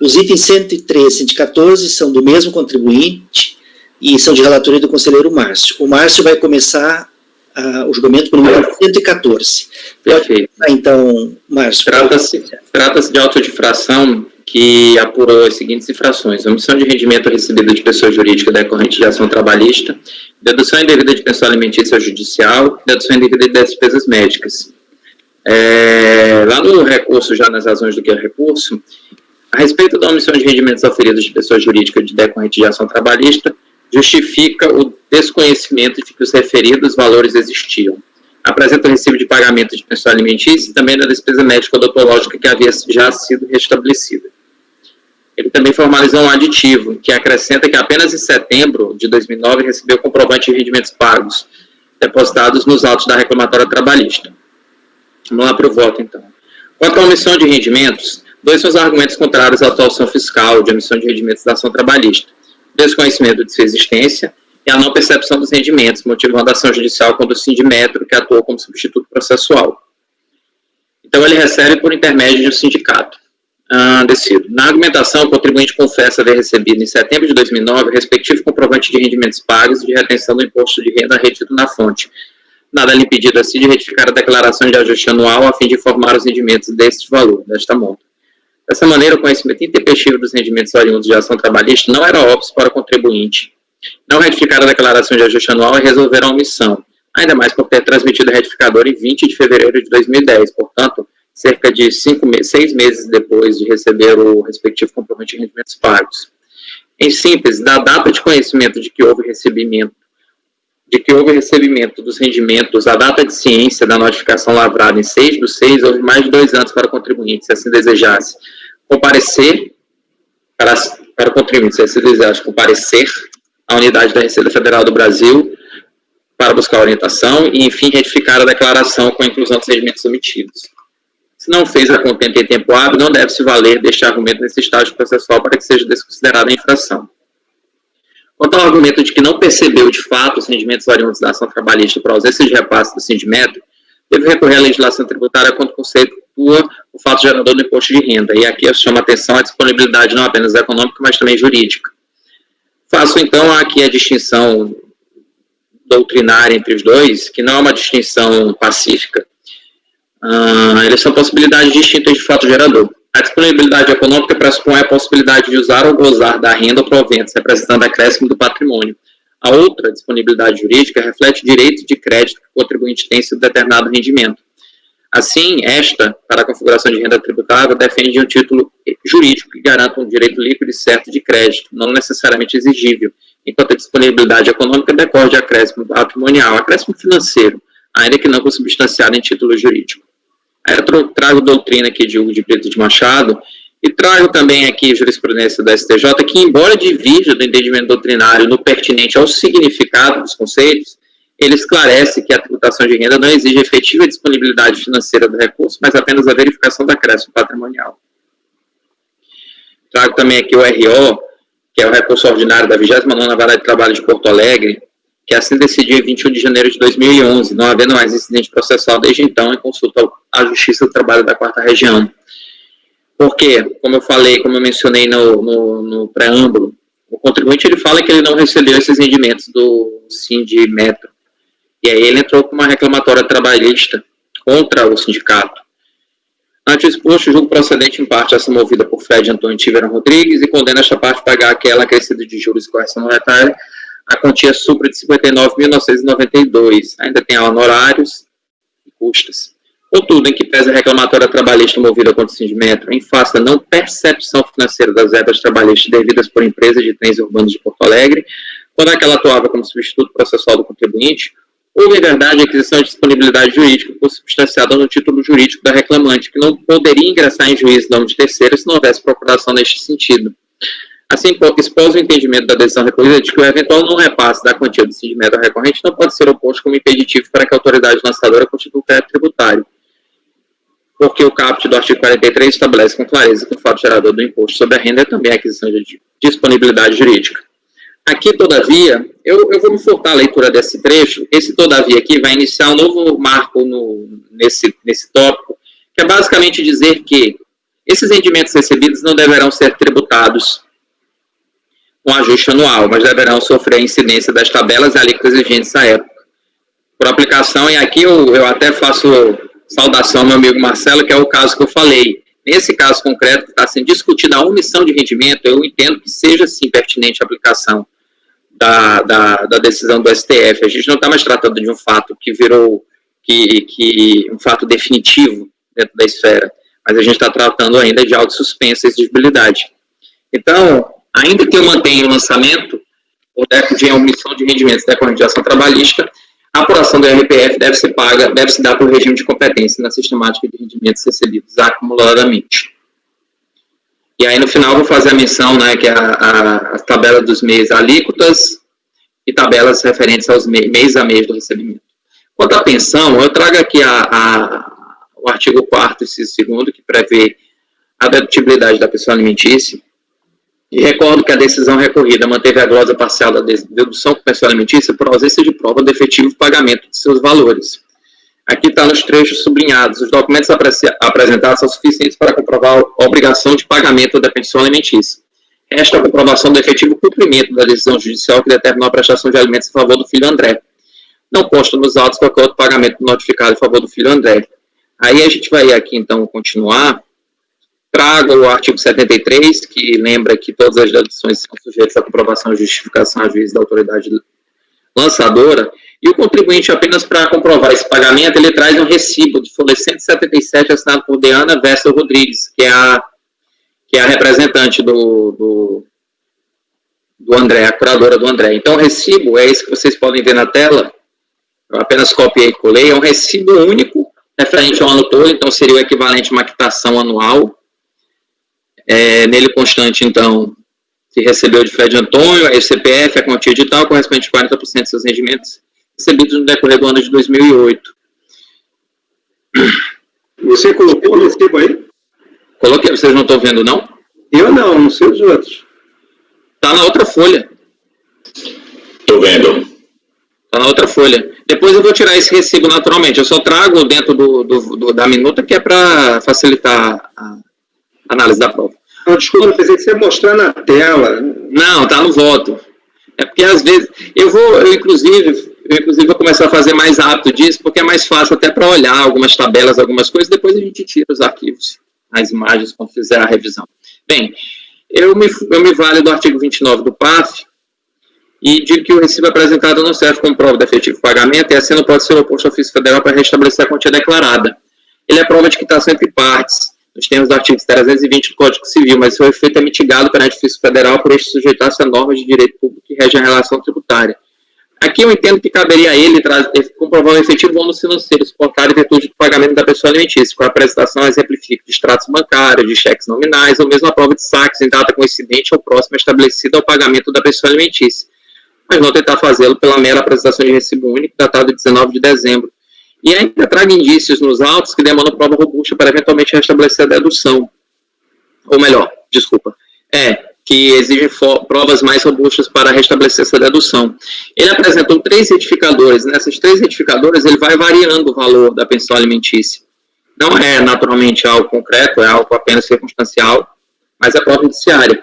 Os itens 113 e 114 são do mesmo contribuinte e são de relatoria do conselheiro Márcio. O Márcio vai começar o julgamento pelo número 114. Perfeito. Então, Márcio. Trata-se de autodifração que apurou as seguintes infrações: omissão de rendimento recebida de pessoa jurídica decorrente de ação trabalhista, dedução indevida de pensão alimentícia judicial, dedução indevida de despesas médicas. Lá no recurso, já nas razões do que é recurso, a respeito da omissão de rendimentos oferidos de pessoa jurídica decorrente de ação trabalhista, justifica o desconhecimento de que os referidos valores existiam. Apresenta o recibo de pagamento de pensão alimentícia e também da despesa médica odontológica que havia já sido restabelecida. Ele também formalizou um aditivo, que acrescenta que apenas em setembro de 2009 recebeu comprovante de rendimentos pagos, depositados nos autos da reclamatória trabalhista. Vamos lá para o voto, então. Quanto à omissão de rendimentos, dois são os argumentos contrários à atuação fiscal de omissão de rendimentos da ação trabalhista: desconhecimento de sua existência e a não percepção dos rendimentos, motivando a ação judicial contra o Sindimetro, que atuou como substituto processual. Então, ele recebe por intermédio de um sindicato. Decido. Na argumentação, o contribuinte confessa haver recebido, em setembro de 2009, o respectivo comprovante de rendimentos pagos e de retenção do imposto de renda retido na fonte. Nada lhe impedido, assim, de retificar a declaração de ajuste anual a fim de informar os rendimentos deste valor, desta monta. Dessa maneira, o conhecimento intempestivo dos rendimentos oriundos de ação trabalhista não era óbvio para o contribuinte. Não retificar a declaração de ajuste anual é resolver a omissão, ainda mais por ter transmitido a retificadora em 20 de fevereiro de 2010, portanto, cerca de 6 meses depois de receber o respectivo comprovante de rendimentos pagos. Em síntese, da data de conhecimento de que houve recebimento dos rendimentos, a data de ciência da notificação lavrada em 6/6, houve mais de 2 anos para o contribuinte, se assim desejasse comparecer, para o contribuinte, se assim desejasse comparecer à unidade da Receita Federal do Brasil para buscar orientação e, enfim, retificar a declaração com a inclusão dos rendimentos omitidos. Se não fez a contente em tempo hábil, não deve se valer deste argumento nesse estágio processual para que seja desconsiderada a infração. Quanto ao argumento de que não percebeu de fato os rendimentos oriundos da ação trabalhista por ausência de repasse do Sindimetro, deve recorrer à legislação tributária quando conceitua o fato gerador do imposto de renda. E aqui eu chamo a atenção à disponibilidade não apenas econômica, mas também jurídica. Faço então aqui a distinção doutrinária entre os dois, que não é uma distinção pacífica. Eles são possibilidades distintas de fato gerador. A disponibilidade econômica pressupõe a possibilidade de usar ou gozar da renda ou proventos, representando acréscimo do patrimônio. A outra, disponibilidade jurídica, reflete o direito de crédito que o contribuinte tem sobre determinado rendimento. Assim, esta, para a configuração de renda tributável, defende um título jurídico que garanta um direito líquido e certo de crédito, não necessariamente exigível, enquanto a disponibilidade econômica decorre de acréscimo patrimonial, acréscimo financeiro, ainda que não consubstanciado em título jurídico. Aí eu trago doutrina aqui de Hugo de Brito de Machado e trago também aqui jurisprudência da STJ que, embora divirja do entendimento doutrinário no pertinente ao significado dos conceitos, ele esclarece que a tributação de renda não exige efetiva disponibilidade financeira do recurso, mas apenas a verificação do acréscimo patrimonial. Trago também aqui o RO, que é o recurso ordinário da 29ª Vara de Trabalho de Porto Alegre, que assim decidiu em 21 de janeiro de 2011, não havendo mais incidente processual desde então, em consulta à Justiça do Trabalho da 4ª Região. Porque, como eu falei, como eu mencionei no preâmbulo, o contribuinte ele fala que ele não recebeu esses rendimentos do Sindimetro. E aí ele entrou com uma reclamatória trabalhista contra o sindicato. Ante o exposto, julgo procedente em parte essa movida por Fred Antônio Tivera Rodrigues e condena esta parte a pagar aquela acrescida de juros e correção monetária a quantia supra de 59.992. Ainda tem honorários e custas. Contudo, em que pese a reclamatória trabalhista movida contra o Sindimetro, em face da não percepção financeira das verbas trabalhistas devidas por empresa de trens urbanos de Porto Alegre, quando aquela atuava como substituto processual do contribuinte, houve, em verdade, a aquisição de disponibilidade jurídica substanciada no título jurídico da reclamante, que não poderia ingressar em juízo em nome de terceiro se não houvesse procuração neste sentido. Assim, expôs o entendimento da decisão recorrida de que o eventual não repasse da quantia do Sindimetro recorrente não pode ser oposto como impeditivo para que a autoridade lançadora constitua o crédito tributário, porque o caput do artigo 43 estabelece com clareza que o fato gerador do imposto sobre a renda é também a aquisição de disponibilidade jurídica. Aqui, todavia, eu vou me furtar a leitura desse trecho. Esse todavia aqui vai iniciar um novo marco nesse tópico, que é basicamente dizer que esses rendimentos recebidos não deverão ser tributados com ajuste anual, mas deverão sofrer a incidência das tabelas e alíquotas vigentes à época. Por aplicação, e aqui eu até faço saudação ao meu amigo Marcelo, que é o caso que eu falei. Nesse caso concreto, que está sendo discutida a omissão de rendimento, eu entendo que seja, sim, pertinente a aplicação da decisão do STF. A gente não está mais tratando de um fato que virou um fato definitivo dentro da esfera, mas a gente está tratando ainda de auto suspenso e exigibilidade. Então, ainda que eu mantenha o lançamento, ou de omissão de rendimentos decorrente de ação trabalhista, a apuração do RPF deve ser paga, deve se dar por regime de competência na sistemática de rendimentos recebidos acumuladamente. E aí, no final, vou fazer a menção, né, que é a tabela dos mês alíquotas e tabelas referentes aos mês a mês do recebimento. Quanto à pensão, eu trago aqui o artigo 4º, inciso 2º, que prevê a dedutibilidade da pessoa alimentícia. E recordo que a decisão recorrida manteve a glosa parcial da dedução com pessoa alimentícia por ausência de prova do efetivo pagamento de seus valores. Aqui está nos trechos sublinhados. Os documentos apresentados são suficientes para comprovar a obrigação de pagamento da pensão alimentícia. Esta é a comprovação do efetivo cumprimento da decisão judicial que determinou a prestação de alimentos em favor do filho André. Não consta nos autos qualquer outro pagamento notificado em favor do filho André. Aí a gente vai aqui, então, continuar. Trago o artigo 73, que lembra que todas as deduções são sujeitas à comprovação e justificação a juízo da autoridade lançadora, e o contribuinte, apenas para comprovar esse pagamento, ele traz um recibo de folha 177, assinado por Deana Vessel Rodrigues, que é a representante do André, a curadora do André. Então, o recibo é esse que vocês podem ver na tela, eu apenas copiei e colei, é um recibo único, referente ao ano todo, então seria o equivalente a uma quitação anual. Nele constante, então, se recebeu de Fred Antônio, a CPF, a quantia edital, correspondente a 40% de seus rendimentos recebidos no decorrer do ano de 2008. Você colocou o recibo aí? Coloquei, vocês não estão vendo, não? Eu não sei os outros. Está na outra folha. Estou vendo. Está na outra folha. Depois eu vou tirar esse recibo naturalmente. Eu só trago dentro da minuta, que é para facilitar a análise da prova. Não, desculpa, eu pensei que você ia mostrar na tela. Não, está no voto. É porque às vezes, eu inclusive vou começar a fazer mais rápido disso, porque é mais fácil até para olhar algumas tabelas, algumas coisas, depois a gente tira os arquivos, as imagens, quando fizer a revisão. Bem, eu me valho do artigo 29 do PAF, e digo que o recibo apresentado não serve como prova de efetivo pagamento, e assim não pode ser oposto ao ofício federal para restabelecer a quantia declarada. Ele é prova de quitação entre partes, nos termos do artigo 320 do Código Civil, mas seu efeito é mitigado perante o ofício federal por este sujeitar-se a normas de direito público que regem a relação tributária. Aqui eu entendo que caberia a ele comprovar o efetivo ônus financeiro suportado em virtude do pagamento da pessoa alimentícia, com a apresentação exemplifica de extratos bancários, de cheques nominais, ou mesmo a prova de saques em data coincidente ou próxima estabelecida ao pagamento da pessoa alimentícia, mas não tentar fazê-lo pela mera apresentação de recibo único datado de 19 de dezembro. E ainda traga indícios nos autos que demandam prova robusta para eventualmente restabelecer a dedução. Ou melhor, que exigem provas mais robustas para restabelecer essa dedução. Ele apresentou 3 retificadores. Nessas 3 retificadoras, ele vai variando o valor da pensão alimentícia. Não é naturalmente algo concreto, é algo apenas circunstancial, mas é prova indiciária.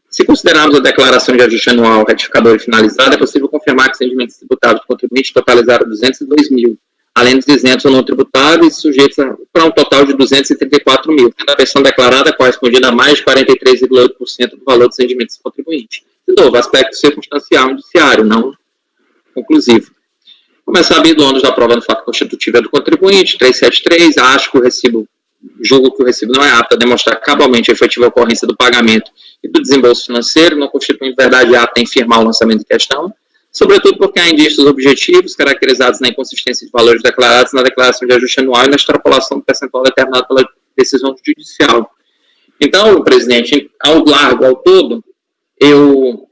Se considerarmos a declaração de ajuste anual, retificador e finalizada, é possível confirmar que os rendimentos tributáveis do contribuinte totalizaram 202 mil, além dos isentos ou não tributáveis, sujeitos para um total de 234 mil, tendo a versão declarada correspondida a mais de 43,8% do valor dos rendimentos do contribuinte. De novo, aspecto circunstancial indiciário, não conclusivo. Começar a abrir do ônus da prova no fato constitutivo é do contribuinte, 373, julgo que o recibo não é apto a demonstrar cabalmente a efetiva ocorrência do pagamento e do desembolso financeiro, não constitui verdade apta a infirmar o lançamento em questão, sobretudo porque há indícios objetivos caracterizados na inconsistência de valores declarados na declaração de ajuste anual e na extrapolação do percentual determinado pela decisão judicial. Então, presidente, ao largo, ao todo, eu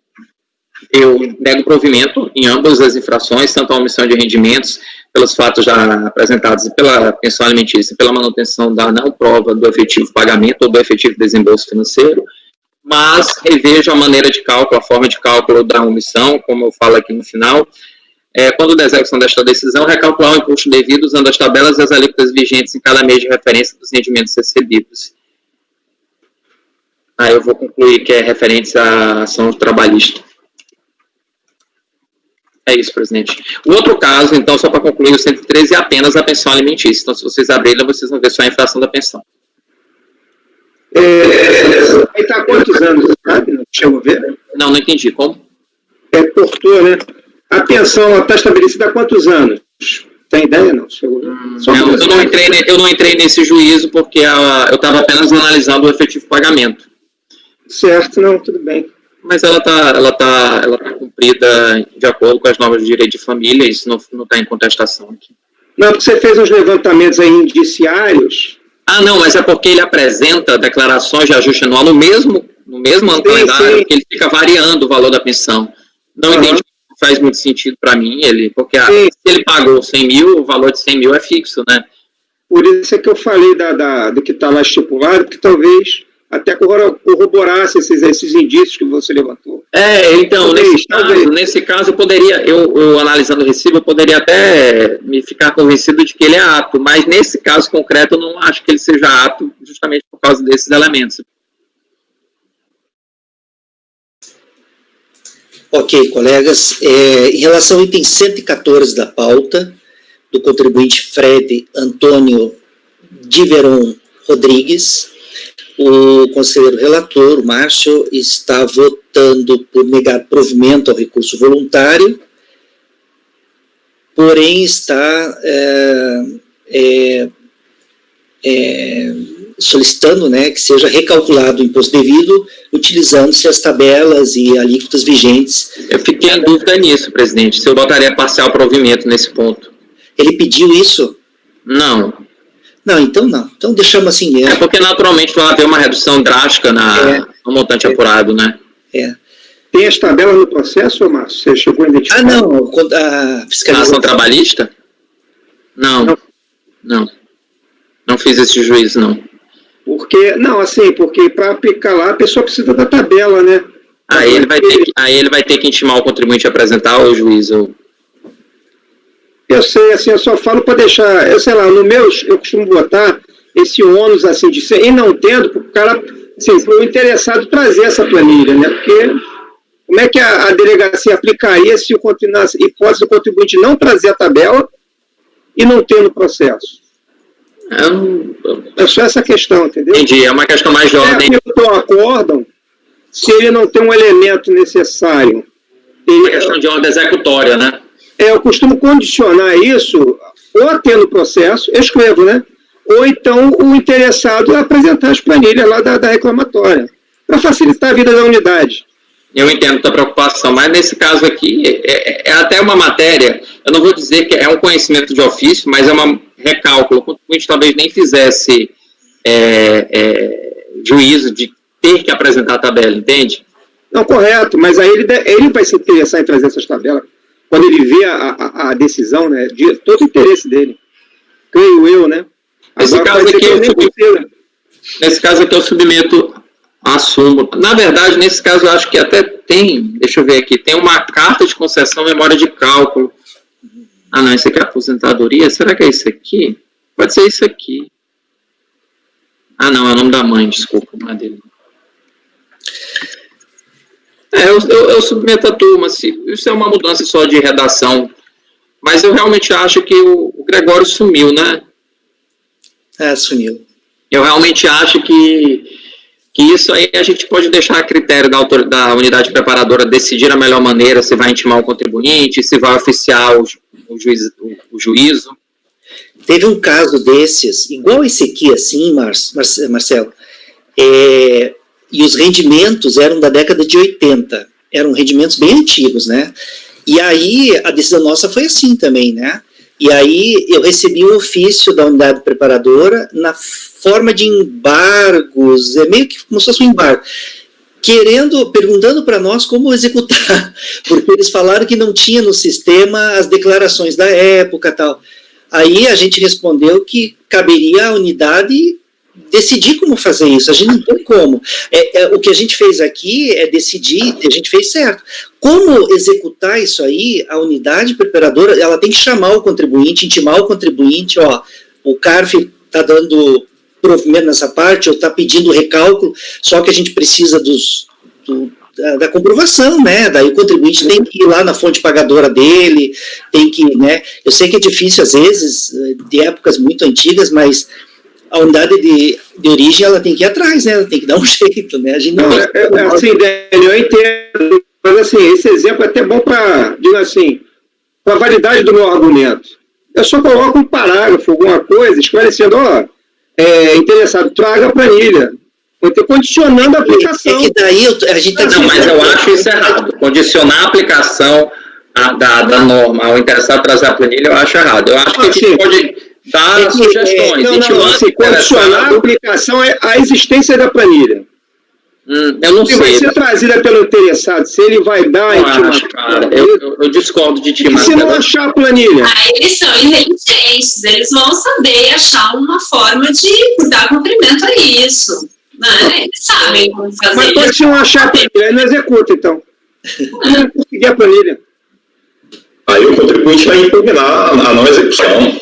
nego provimento em ambas as infrações, tanto a omissão de rendimentos, pelos fatos já apresentados pela pensão alimentícia, pela manutenção da não prova do efetivo pagamento ou do efetivo desembolso financeiro, mas revejo a maneira de cálculo, a forma de cálculo da omissão, como eu falo aqui no final. Quando da execução desta decisão, recalcular o imposto devido usando as tabelas e as alíquotas vigentes em cada mês de referência dos rendimentos recebidos. Aí eu vou concluir que é referente à ação trabalhista. É isso, presidente. O outro caso, então, só para concluir, o 113 é apenas a pensão alimentícia. Então, se vocês abrirem, vocês vão ver só a infração da pensão. Aí está há quantos anos, sabe? Não chegou a ver? Não entendi. Como? Cortou, né? A pensão está estabelecida há quantos anos? Tem ideia? Não, chegou a ver? Eu não entrei nesse juízo porque eu estava apenas analisando o efetivo pagamento. Certo, não, tudo bem. Mas ela tá cumprida de acordo com as normas de direito de família, isso não está em contestação aqui. Não, porque você fez uns levantamentos aí indiciários. Não, mas é porque ele apresenta declarações de ajuste anual no mesmo ano calendário, que ele fica variando o valor da pensão. Não entendi, não faz muito sentido para mim, porque se ele pagou 100 mil, o valor de 100 mil é fixo, né? Por isso é que eu falei do que está lá estipulado, que talvez até corroborasse esses indícios que você levantou. Então, nesse caso eu poderia, eu analisando o recibo, eu poderia até me ficar convencido de que ele é apto, mas nesse caso concreto eu não acho que ele seja apto justamente por causa desses elementos. Ok, colegas, em relação ao item 114 da pauta, do contribuinte Fred Antônio Diveron Rodrigues, o conselheiro relator, o Márcio, está votando por negar provimento ao recurso voluntário, porém está solicitando, né, que seja recalculado o imposto devido, utilizando-se as tabelas e alíquotas vigentes. Eu fiquei em dúvida nisso, presidente, se eu botaria parcial provimento nesse ponto. Ele pediu isso? Não, então não. Então deixamos assim mesmo. porque naturalmente vai haver uma redução drástica no montante apurado, né? Tem as tabelas no processo, Márcio? Você chegou a identificar? Não. A fiscalização trabalhista? Não fiz esse juízo, não. Porque para aplicar lá, a pessoa precisa da tabela, né? Aí ele vai ter que intimar o contribuinte a apresentar ao juízo. Eu sei, assim, eu só falo para deixar, no meu, eu costumo botar esse ônus, assim, de ser, e não tendo, para o cara, assim, para o interessado trazer essa planilha, né? Porque como é que a delegacia aplicaria se na hipótese do contribuinte não trazer a tabela e não ter no processo? É só essa questão, entendeu? Entendi, é uma questão mais de ordem. Acordam, se ele não tem um elemento necessário. É uma questão de ordem executória, né? Eu costumo condicionar isso, ou a ter no processo, eu escrevo, né? Ou então o interessado a apresentar as planilhas lá da reclamatória, para facilitar a vida da unidade. Eu entendo a tua preocupação, mas nesse caso aqui, é até uma matéria, eu não vou dizer que é um conhecimento de ofício, mas é um recálculo. O contribuinte talvez nem fizesse juízo de ter que apresentar a tabela, entende? Não, correto, mas aí ele vai se interessar em trazer essas tabelas. Quando ele vê a decisão, né, de todo o interesse dele, creio eu, né? Nesse caso aqui eu submeto a súmula. Na verdade, nesse caso eu acho que até tem, deixa eu ver aqui, tem uma carta de concessão memória de cálculo. Não, isso aqui é aposentadoria? Será que é isso aqui? Pode ser isso aqui. Não, é o nome da mãe, desculpa, não é dele. Eu submeto a turma, isso é uma mudança só de redação, mas eu realmente acho que o Gregório sumiu, né? Sumiu. Eu realmente acho que isso aí a gente pode deixar a critério da unidade preparadora decidir a melhor maneira, se vai intimar o contribuinte, se vai oficiar o juízo. Teve um caso desses, igual esse aqui, assim, Marcelo, e os rendimentos eram da década de 80, eram rendimentos bem antigos, né? E aí a decisão nossa foi assim também, né? E aí eu recebi um ofício da unidade preparadora na forma de embargos, meio que como se fosse um embargo, perguntando para nós como executar, porque eles falaram que não tinha no sistema as declarações da época e tal. Aí a gente respondeu que caberia à unidade decidir como fazer isso, a gente não tem como. O que a gente fez aqui é decidir, a gente fez certo. Como executar isso aí, a unidade preparadora, ela tem que chamar o contribuinte, intimar o contribuinte, o CARF está dando provimento nessa parte, ou está pedindo recálculo, só que a gente precisa da comprovação, né? Daí o contribuinte tem que ir lá na fonte pagadora dele, tem que, né? Eu sei que é difícil às vezes, de épocas muito antigas, mas a unidade de origem, ela tem que ir atrás, né? Ela tem que dar um jeito, né? A gente não... Assim, Délio, eu entendo, mas assim, esse exemplo é até bom para, digo assim, para a validade do meu argumento. Eu só coloco um parágrafo, alguma coisa, esclarecendo, interessado, traga a planilha. Vou ter condicionando a aplicação. É que daí a gente tá Não, mas eu acho isso errado. Condicionar a aplicação da norma ao interessado trazer a planilha, eu acho errado. Eu acho que a gente pode dar sugestões. Condicionar a aplicação é a existência da planilha. Eu não sei. Se vai ser trazida pelo interessado, se ele vai dar a intimação. Eu discordo de ti, mas se não achar a planilha? Eles são inteligentes, eles vão saber achar uma forma de dar cumprimento a isso. Né? Eles sabem como fazer. Mas pode se não achar a planilha, ele não executa, então. Não conseguir a planilha. Aí o contribuinte vai impugnar a não execução.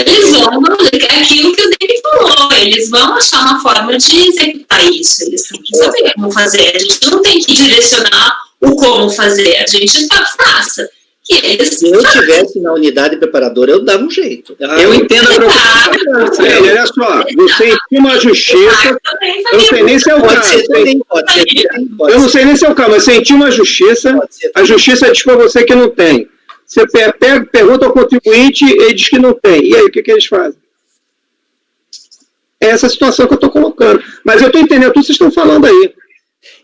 Eles vão, é aquilo que o Dani falou, eles vão achar uma forma de executar isso, eles têm que saber como fazer, a gente não tem que direcionar o como fazer, a gente faça. Se eu estivesse na unidade preparadora, eu dava um jeito. Eu entendo a preocupação. Olha só, você intima a justiça, eu não sei nem se é o caso. Eu não sei nem se é o caso, mas você intima a justiça diz para você que não tem. Você pergunta ao contribuinte, ele diz que não tem. E aí, o que eles fazem? É essa situação que eu estou colocando. Mas eu estou entendendo tudo que vocês estão falando aí.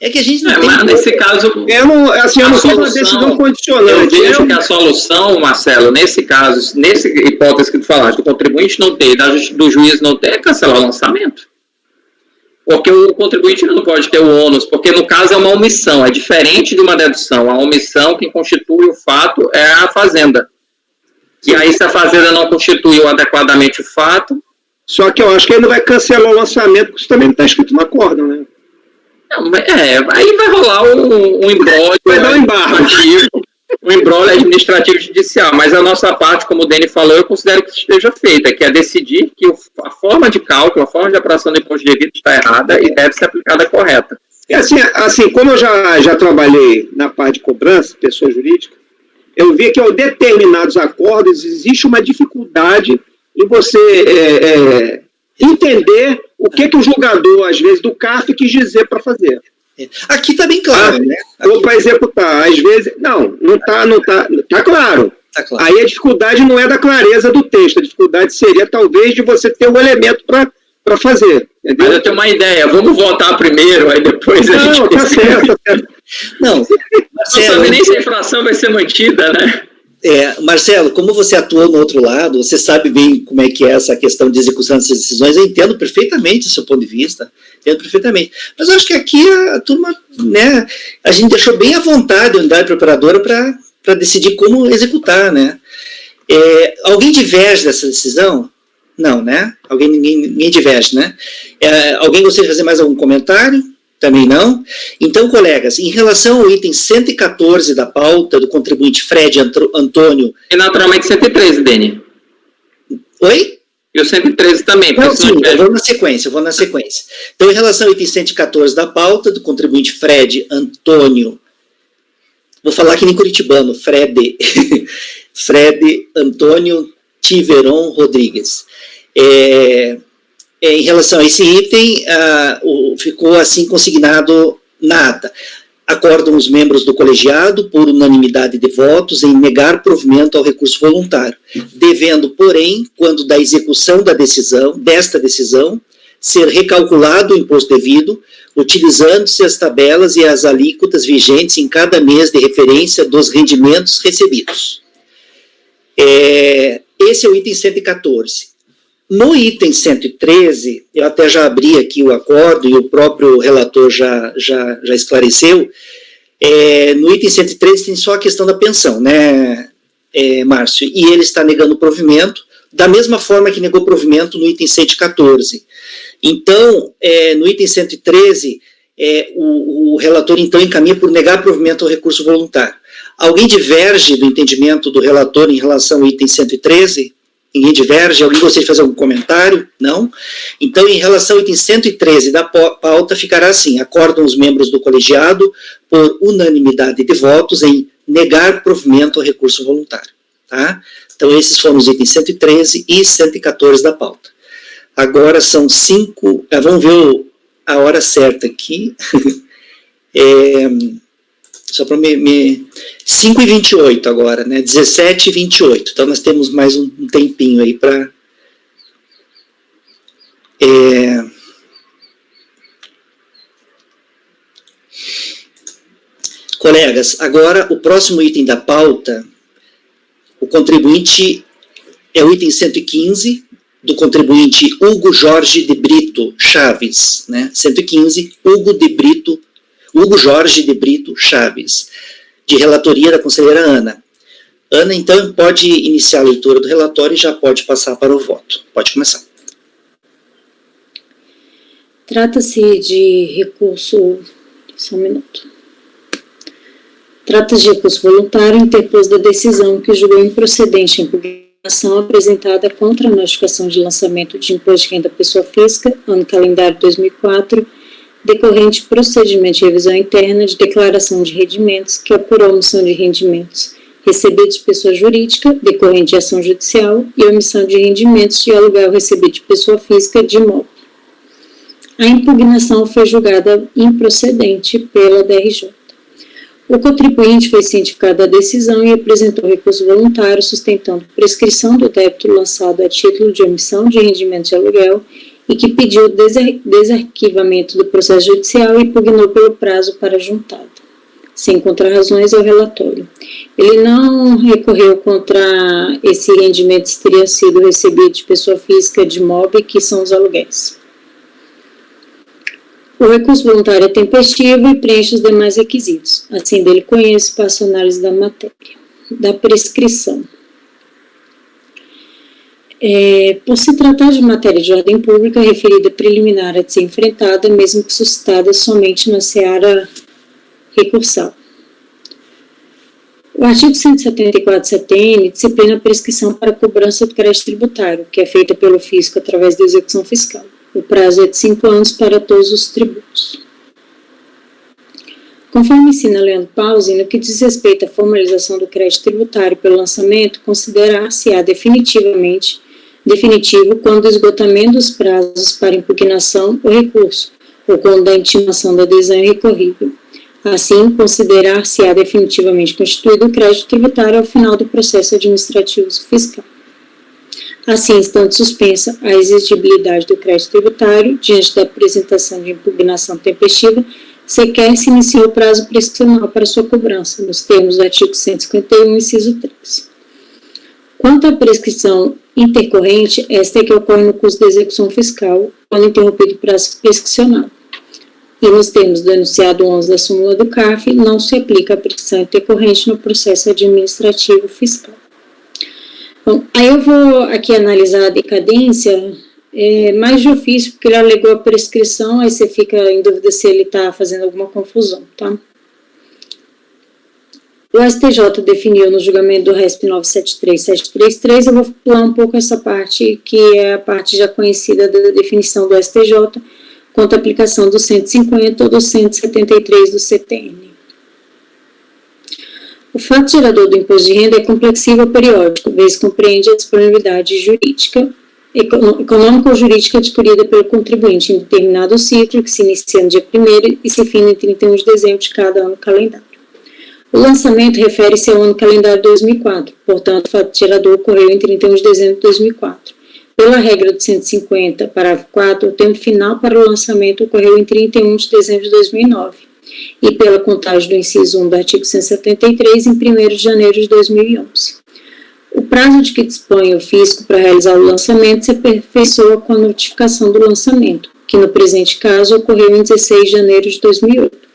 É que a gente não tem... Mas nesse caso... Eu não fiz uma decisão condicionante. Eu vejo que a solução, Marcelo, nesse caso, nessa hipótese que tu falaste, do contribuinte não ter, do juiz não ter, é cancelar o lançamento. Porque o contribuinte não pode ter o ônus, porque no caso é uma omissão, é diferente de uma dedução. A omissão, quem constitui o fato é a fazenda. E aí, se a fazenda não constituiu adequadamente o fato... Só que eu acho que ele não vai cancelar o lançamento, porque isso também não está escrito no acórdão, né? Não, aí vai rolar um embrólio. Vai dar um embargo. Um embrólio administrativo judicial, mas a nossa parte, como o Dani falou, eu considero que esteja feita, que é decidir que a forma de cálculo, a forma de apuração do imposto de devido está errada e deve ser aplicada correta. E assim, como eu já trabalhei na parte de cobrança, pessoa jurídica, eu vi que ao determinados acordos existe uma dificuldade em você entender o que o julgador, às vezes, do CARF quis dizer para fazer. Aqui está bem claro, né? Ou para executar. Às vezes, não está claro. Tá claro. Aí a dificuldade não é da clareza do texto, a dificuldade seria, talvez, de você ter um elemento para fazer. Entendeu? Mas eu tenho uma ideia, vamos votar primeiro, aí depois a gente... Não, tá certo. Não, Marcelo, não sabe nem se a infração vai ser mantida, né? Marcelo, como você atuou no outro lado, você sabe bem como é que é essa questão de execução dessas decisões, eu entendo perfeitamente o seu ponto de vista, entendo perfeitamente. Mas eu acho que aqui a turma, né, a gente deixou bem à vontade a unidade preparadora para decidir como executar, né? Alguém diverge dessa decisão? Não, né? Ninguém diverge, né? Alguém gostaria de fazer mais algum comentário? Também não. Então, colegas, em relação ao item 114 da pauta do contribuinte Fred Antônio... E naturalmente 113, Dani. Oi? E o 113 também. Não, sim, eu vou na sequência. Então, em relação ao item 114 da pauta do contribuinte Fred Antônio... Vou falar aqui em curitibano, Fred Antônio Tiveron Rodrigues. Em relação a esse item, ficou assim consignado na ata. Acordam os membros do colegiado, por unanimidade de votos, em negar provimento ao recurso voluntário, devendo, porém, quando da execução desta decisão, ser recalculado o imposto devido, utilizando-se as tabelas e as alíquotas vigentes em cada mês de referência dos rendimentos recebidos. Esse é o item 114. No item 113, eu até já abri aqui o acordo e o próprio relator já esclareceu, no item 113 tem só a questão da pensão, né, Márcio? E ele está negando o provimento, da mesma forma que negou provimento no item 114. Então, no item 113, o relator então encaminha por negar provimento ao recurso voluntário. Alguém diverge do entendimento do relator em relação ao item 113? Ninguém diverge? Alguém gostaria de fazer algum comentário? Não? Então, em relação ao item 113 da pauta, ficará assim: acordam os membros do colegiado, por unanimidade de votos, em negar provimento ao recurso voluntário. Tá? Então, esses foram os itens 113 e 114 da pauta. Agora são 5, vamos ver a hora certa aqui, só para 5h28 agora, né, 17h28, então nós temos mais um tempinho aí para... Colegas, agora o próximo item da pauta, o contribuinte é o item 115, do contribuinte Hugo Jorge de Brito Chaves, né? 115, Hugo Jorge de Brito Chaves, de relatoria da conselheira Ana. Ana, então, pode iniciar a leitura do relatório e já pode passar para o voto. Pode começar. Trata-se de recurso... Só um minuto. Trata-se de recurso voluntário interpôs da decisão que julgou improcedente a impugnação apresentada contra a notificação de lançamento de imposto de renda à pessoa física, ano calendário 2004, decorrente de procedimento de revisão interna de declaração de rendimentos, que apurou a omissão de rendimentos recebidos de pessoa jurídica, decorrente de ação judicial, e omissão de rendimentos de aluguel recebido de pessoa física de imóvel. A impugnação foi julgada improcedente pela DRJ. O contribuinte foi cientificado da decisão e apresentou recurso voluntário sustentando prescrição do débito lançado a título de omissão de rendimentos de aluguel e que pediu desarquivamento do processo judicial e pugnou pelo prazo para juntada, sem contrarrazões ao relatório. Ele não recorreu contra esse rendimento que teria sido recebido de pessoa física de imóvel, que são os aluguéis. O recurso voluntário é tempestivo e preenche os demais requisitos. Assim, dele conheço, passo a análise da matéria, da prescrição. Por se tratar de matéria de ordem pública, referida preliminar a de ser enfrentada, mesmo que suscitada somente na seara recursal. O artigo 174 CTN disciplina a prescrição para a cobrança do crédito tributário, que é feita pelo fisco através da execução fiscal. O prazo é de 5 anos para todos os tributos. Conforme ensina Leandro Pause, no que diz respeito à formalização do crédito tributário pelo lançamento, considerar-se-á definitivo quando o esgotamento dos prazos para impugnação ou recurso, ou quando a intimação da adesão é recorrível. Assim, considerar-se-á definitivamente constituído o crédito tributário ao final do processo administrativo fiscal. Assim, estando suspensa a exigibilidade do crédito tributário, diante da apresentação de impugnação tempestiva, sequer se inicia o prazo prescricional para sua cobrança, nos termos do artigo 151, inciso 3. Quanto à prescrição intercorrente, esta é que ocorre no curso da execução fiscal, quando interrompido o prazo prescricional. E nos termos do enunciado 11 da súmula do CARF, não se aplica a prescrição intercorrente no processo administrativo fiscal. Bom, aí eu vou aqui analisar a decadência, mais de ofício, porque ele alegou a prescrição, aí você fica em dúvida se ele está fazendo alguma confusão, tá? O STJ definiu no julgamento do RESP 973733, eu vou pular um pouco essa parte, que é a parte já conhecida da definição do STJ, quanto à aplicação do 150 ou do 173 do CTN. O fato gerador do imposto de renda é complexível periódico, vez compreende a disponibilidade jurídica, econômica ou jurídica adquirida pelo contribuinte em determinado ciclo, que se inicia no dia 1º e se fina em 31 de dezembro de cada ano calendário. O lançamento refere-se ao ano calendário 2004, portanto, o fato gerador ocorreu em 31 de dezembro de 2004. Pela regra do 150, parágrafo 4, o tempo final para o lançamento ocorreu em 31 de dezembro de 2009. E pela contagem do inciso 1 do artigo 173, em 1º de janeiro de 2011. O prazo de que dispõe o fisco para realizar o lançamento se aperfeiçoa com a notificação do lançamento, que no presente caso ocorreu em 16 de janeiro de 2008.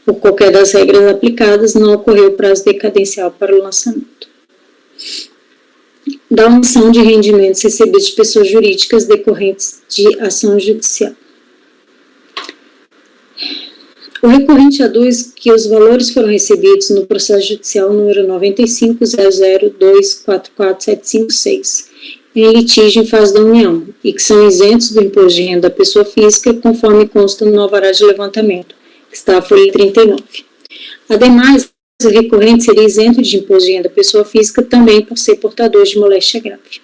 Por qualquer das regras aplicadas, não ocorreu prazo decadencial para o lançamento. Da omissão de rendimentos recebidos de pessoas jurídicas decorrentes de ação judicial. O recorrente aduz que os valores foram recebidos no processo judicial número 95.00244756, em litígio em fase da União, e que são isentos do imposto de renda da pessoa física, conforme consta no alvará de levantamento, que está a folha 39. Ademais, o recorrente seria isento de imposto de renda da pessoa física também por ser portador de moléstia grave.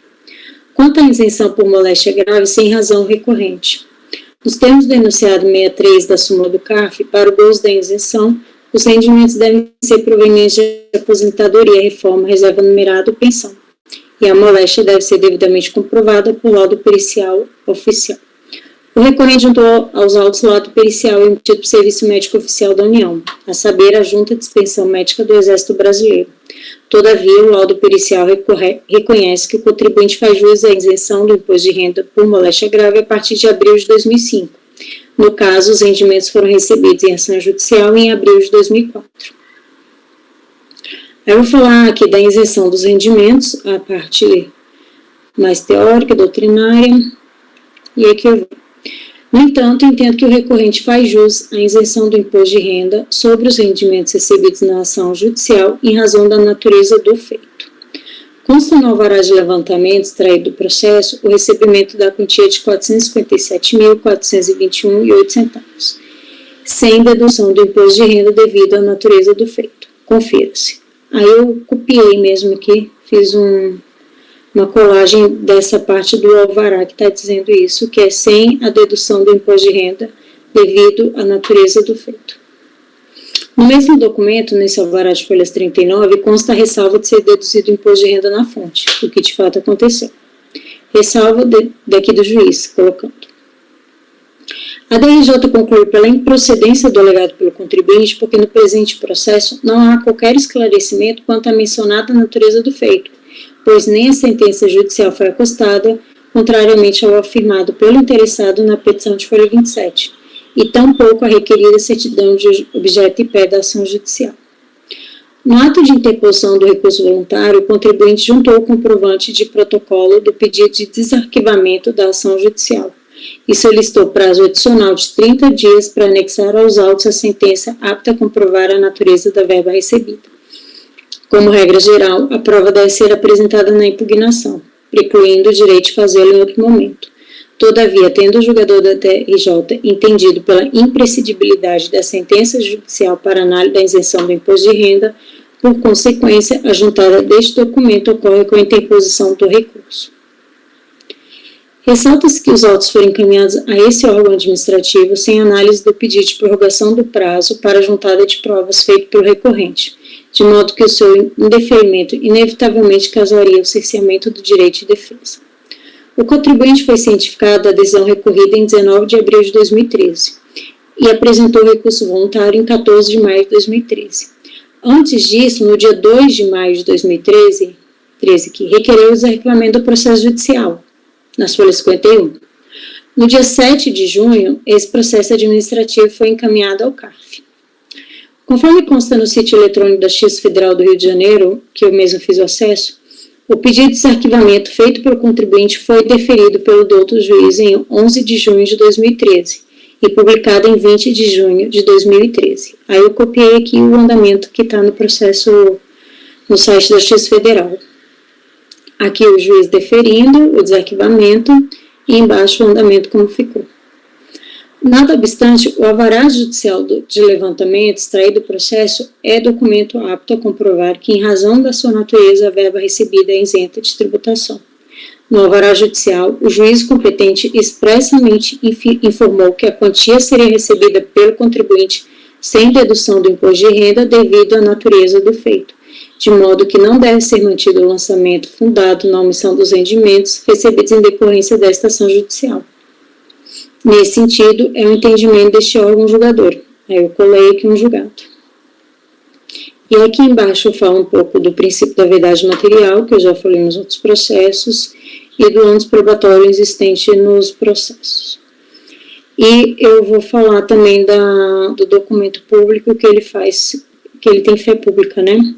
Quanto à isenção por moléstia grave sem razão recorrente, nos termos do enunciado 63 da súmula do CARF, para o gozo da isenção, os rendimentos devem ser provenientes de aposentadoria, reforma, reserva numerada ou pensão, e a moléstia deve ser devidamente comprovada por laudo pericial oficial. O recorrente juntou aos autos laudo pericial emitido por Serviço Médico Oficial da União, a saber, a Junta de Inspeção Médica do Exército Brasileiro. Todavia, o laudo pericial reconhece que o contribuinte faz jus à isenção do imposto de renda por moléstia grave a partir de abril de 2005. No caso, os rendimentos foram recebidos em ação judicial em abril de 2004. Eu vou falar aqui da isenção dos rendimentos, a parte mais teórica, doutrinária, e aqui eu vou. No entanto, entendo que o recorrente faz jus à isenção do imposto de renda sobre os rendimentos recebidos na ação judicial em razão da natureza do feito. Consta no alvará de levantamento extraído do processo o recebimento da quantia de R$ 457.421,08, sem dedução do imposto de renda devido à natureza do feito. Confira-se. Aí eu copiei mesmo aqui, fiz uma colagem dessa parte do alvará que está dizendo isso, que é sem a dedução do imposto de renda devido à natureza do feito. No mesmo documento, nesse alvará de folhas 39, consta a ressalva de ser deduzido o imposto de renda na fonte, o que de fato aconteceu. Ressalva daqui do juiz, colocando. A DRJ conclui pela improcedência do alegado pelo contribuinte, porque no presente processo não há qualquer esclarecimento quanto à mencionada natureza do feito, pois nem a sentença judicial foi acostada, contrariamente ao afirmado pelo interessado na petição de folha 27, e tampouco a requerida certidão de objeto e pé da ação judicial. No ato de interposição do recurso voluntário, o contribuinte juntou o comprovante de protocolo do pedido de desarquivamento da ação judicial e solicitou prazo adicional de 30 dias para anexar aos autos a sentença apta a comprovar a natureza da verba recebida. Como regra geral, a prova deve ser apresentada na impugnação, precluindo o direito de fazê-lo em outro momento. Todavia, tendo o julgador da DRJ entendido pela imprescindibilidade da sentença judicial para análise da isenção do imposto de renda, por consequência, a juntada deste documento ocorre com a interposição do recurso. Ressalta-se que os autos foram encaminhados a esse órgão administrativo sem análise do pedido de prorrogação do prazo para a juntada de provas feito pelo recorrente, de modo que o seu indeferimento inevitavelmente causaria o cerceamento do direito de defesa. O contribuinte foi cientificado da decisão recorrida em 19 de abril de 2013 e apresentou recurso voluntário em 14 de maio de 2013. Antes disso, no dia 2 de maio de 2013, requereu o desarquivamento do processo judicial, nas folhas 51. No dia 7 de junho, esse processo administrativo foi encaminhado ao CARF. Conforme consta no sítio eletrônico da Justiça Federal do Rio de Janeiro, que eu mesmo fiz o acesso, o pedido de desarquivamento feito pelo contribuinte foi deferido pelo douto juiz em 11 de junho de 2013 e publicado em 20 de junho de 2013. Aí eu copiei aqui o andamento que está no processo no site da Justiça Federal. Aqui o juiz deferindo o desarquivamento e embaixo o andamento como ficou. Nada obstante, o alvará judicial de levantamento extraído do processo é documento apto a comprovar que, em razão da sua natureza, a verba recebida é isenta de tributação. No alvará judicial, o juiz competente expressamente informou que a quantia seria recebida pelo contribuinte sem dedução do imposto de renda devido à natureza do feito, de modo que não deve ser mantido o lançamento fundado na omissão dos rendimentos recebidos em decorrência desta ação judicial. Nesse sentido, é o entendimento deste órgão julgador. Aí eu colei aqui um julgado. E aqui embaixo eu falo um pouco do princípio da verdade material, que eu já falei nos outros processos, e do ônus probatório existente nos processos. E eu vou falar também do documento público que ele faz, que ele tem fé pública, né?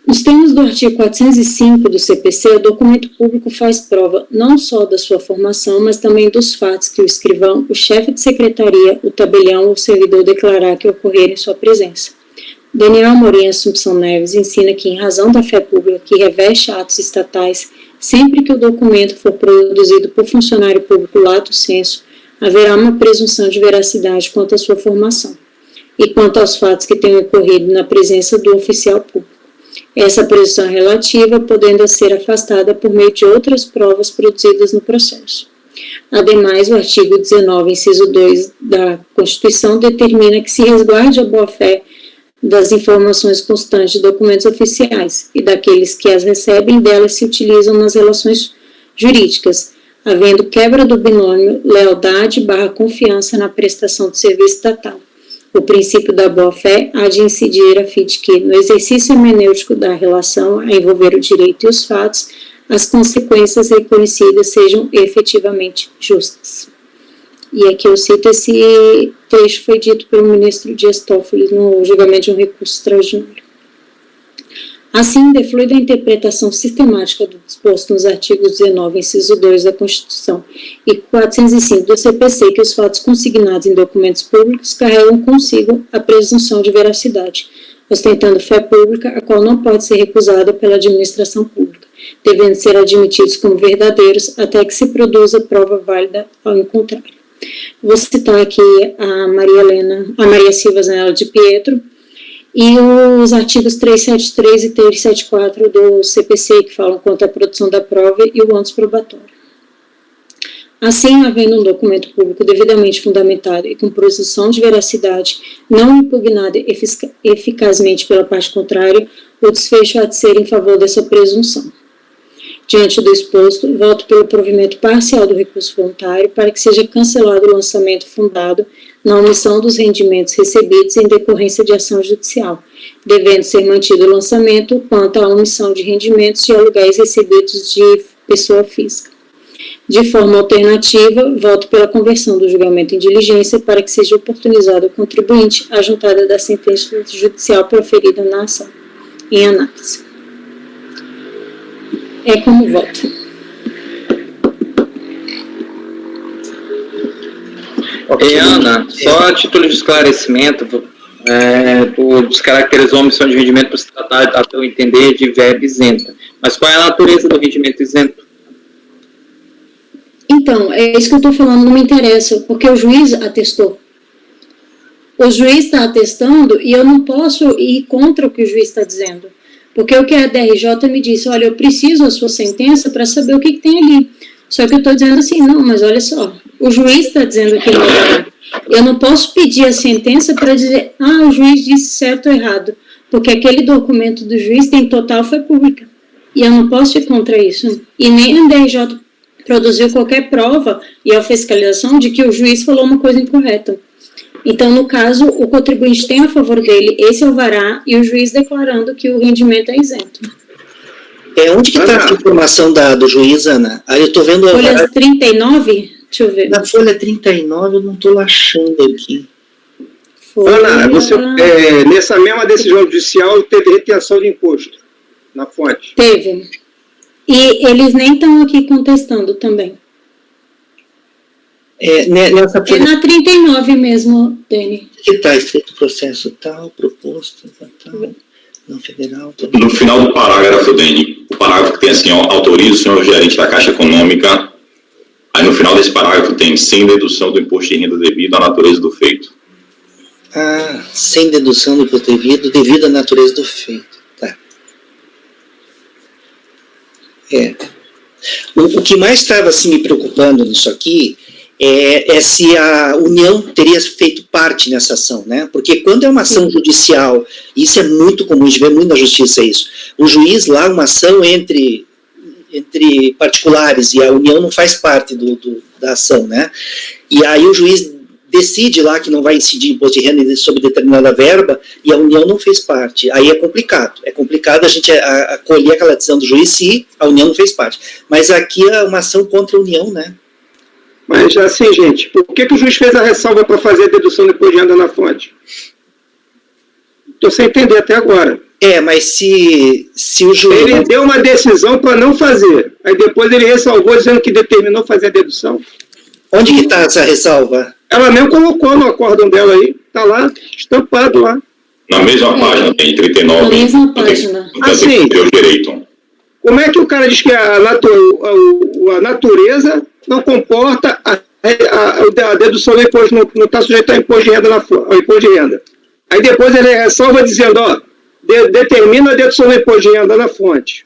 Nos termos do artigo 405 do CPC, o documento público faz prova não só da sua formação, mas também dos fatos que o escrivão, o chefe de secretaria, o tabelião ou o servidor declarar que ocorreram em sua presença. Daniel Amorim Assumpção Neves ensina que, em razão da fé pública que reveste atos estatais, sempre que o documento for produzido por funcionário público lato sensu, haverá uma presunção de veracidade quanto à sua formação e quanto aos fatos que tenham ocorrido na presença do oficial público. essa presunção relativa podendo ser afastada por meio de outras provas produzidas no processo. Ademais, o artigo 19, inciso 2 da Constituição determina que se resguarde a boa-fé das informações constantes de documentos oficiais e daqueles que as recebem delas se utilizam nas relações jurídicas, havendo quebra do binômio lealdade/confiança na prestação de serviço estatal. O princípio da boa-fé há de incidir a fim de que, no exercício hermenêutico da relação a envolver o direito e os fatos, as consequências reconhecidas sejam efetivamente justas. E aqui eu cito esse trecho, foi dito pelo ministro Dias Toffoli no julgamento de um recurso extraordinário. Assim, deflui da interpretação sistemática do disposto nos artigos 19, inciso 2 da Constituição e 405 do CPC, que os fatos consignados em documentos públicos carregam consigo a presunção de veracidade, ostentando fé pública, a qual não pode ser recusada pela administração pública, devendo ser admitidos como verdadeiros até que se produza prova válida ao contrário. Vou citar aqui a Maria Silva Zanella de Pietro, e os artigos 373 e 374 do CPC, que falam quanto à produção da prova e o ônus probatório. Assim, havendo um documento público devidamente fundamentado e com presunção de veracidade não impugnada eficazmente pela parte contrária, o desfecho há de ser em favor dessa presunção. Diante do exposto, voto pelo provimento parcial do recurso voluntário para que seja cancelado o lançamento fundado na omissão dos rendimentos recebidos em decorrência de ação judicial, devendo ser mantido o lançamento quanto à omissão de rendimentos de aluguéis recebidos de pessoa física. De forma alternativa, voto pela conversão do julgamento em diligência para que seja oportunizado ao contribuinte a juntada da sentença judicial proferida na ação, em análise. É como voto. Ok, Ana, só a título de esclarecimento, tu descaracterizou a omissão de rendimento por se tratar, a teu entender, de verba isenta. Mas qual é a natureza do rendimento isento? Então, é isso que eu estou falando, não me interessa, porque o juiz atestou. O juiz está atestando e eu não posso ir contra o que o juiz está dizendo. Porque o que a DRJ me disse, olha, eu preciso da sua sentença para saber o que tem ali. Só que eu estou dizendo assim, não, mas olha só, o juiz está dizendo que não é. Eu não posso pedir a sentença para dizer, o juiz disse certo ou errado, porque aquele documento do juiz tem total fé pública. E eu não posso ir contra isso. E nem a DRJ produziu qualquer prova e a fiscalização de que o juiz falou uma coisa incorreta. Então, no caso, o contribuinte tem a favor dele esse alvará e o juiz declarando que o rendimento é isento. Onde que está a informação do juiz, Ana? Aí eu estou vendo... Folha 39? Deixa eu ver. Na folha 39 eu não estou achando aqui. Ana, você, nessa mesma decisão judicial teve retenção de imposto na fonte? Teve. E eles nem estão aqui contestando também. Nessa folha... É na 39 mesmo, Dani. Que está escrito processo tal, proposto, tal, não federal... Tal. No final do parágrafo, Dani, o parágrafo que tem assim, autoriza o senhor gerente da Caixa Econômica, aí no final desse parágrafo tem sem dedução do imposto de renda devido à natureza do feito. Sem dedução do imposto devido à natureza do feito. Tá. O que mais estava assim, me preocupando nisso aqui é se a União teria feito parte nessa ação, né? Porque quando é uma ação judicial, isso é muito comum, a gente vê muito na justiça isso, o juiz lá, uma ação entre particulares e a União não faz parte da ação, né? E aí o juiz decide lá que não vai incidir imposto de renda sobre determinada verba e a União não fez parte. Aí é complicado a gente acolher aquela decisão do juiz se a União não fez parte. Mas aqui é uma ação contra a União, né? Mas assim, gente, por que o juiz fez a ressalva para fazer a dedução do imposto de renda na fonte? Estou sem entender até agora. Mas se o juiz... Ele deu uma decisão para não fazer, aí depois ele ressalvou dizendo que determinou fazer a dedução. Onde que está essa ressalva? Ela mesmo colocou no acórdão dela aí, está lá, estampado lá. Na mesma página, tem 39. Na mesma página. Assim, como é que o cara diz que a natureza não comporta a dedução do imposto, não está sujeito ao imposto de renda ao imposto de renda. Aí depois ele ressalva dizendo, determina a dedução do imposto de renda na fonte.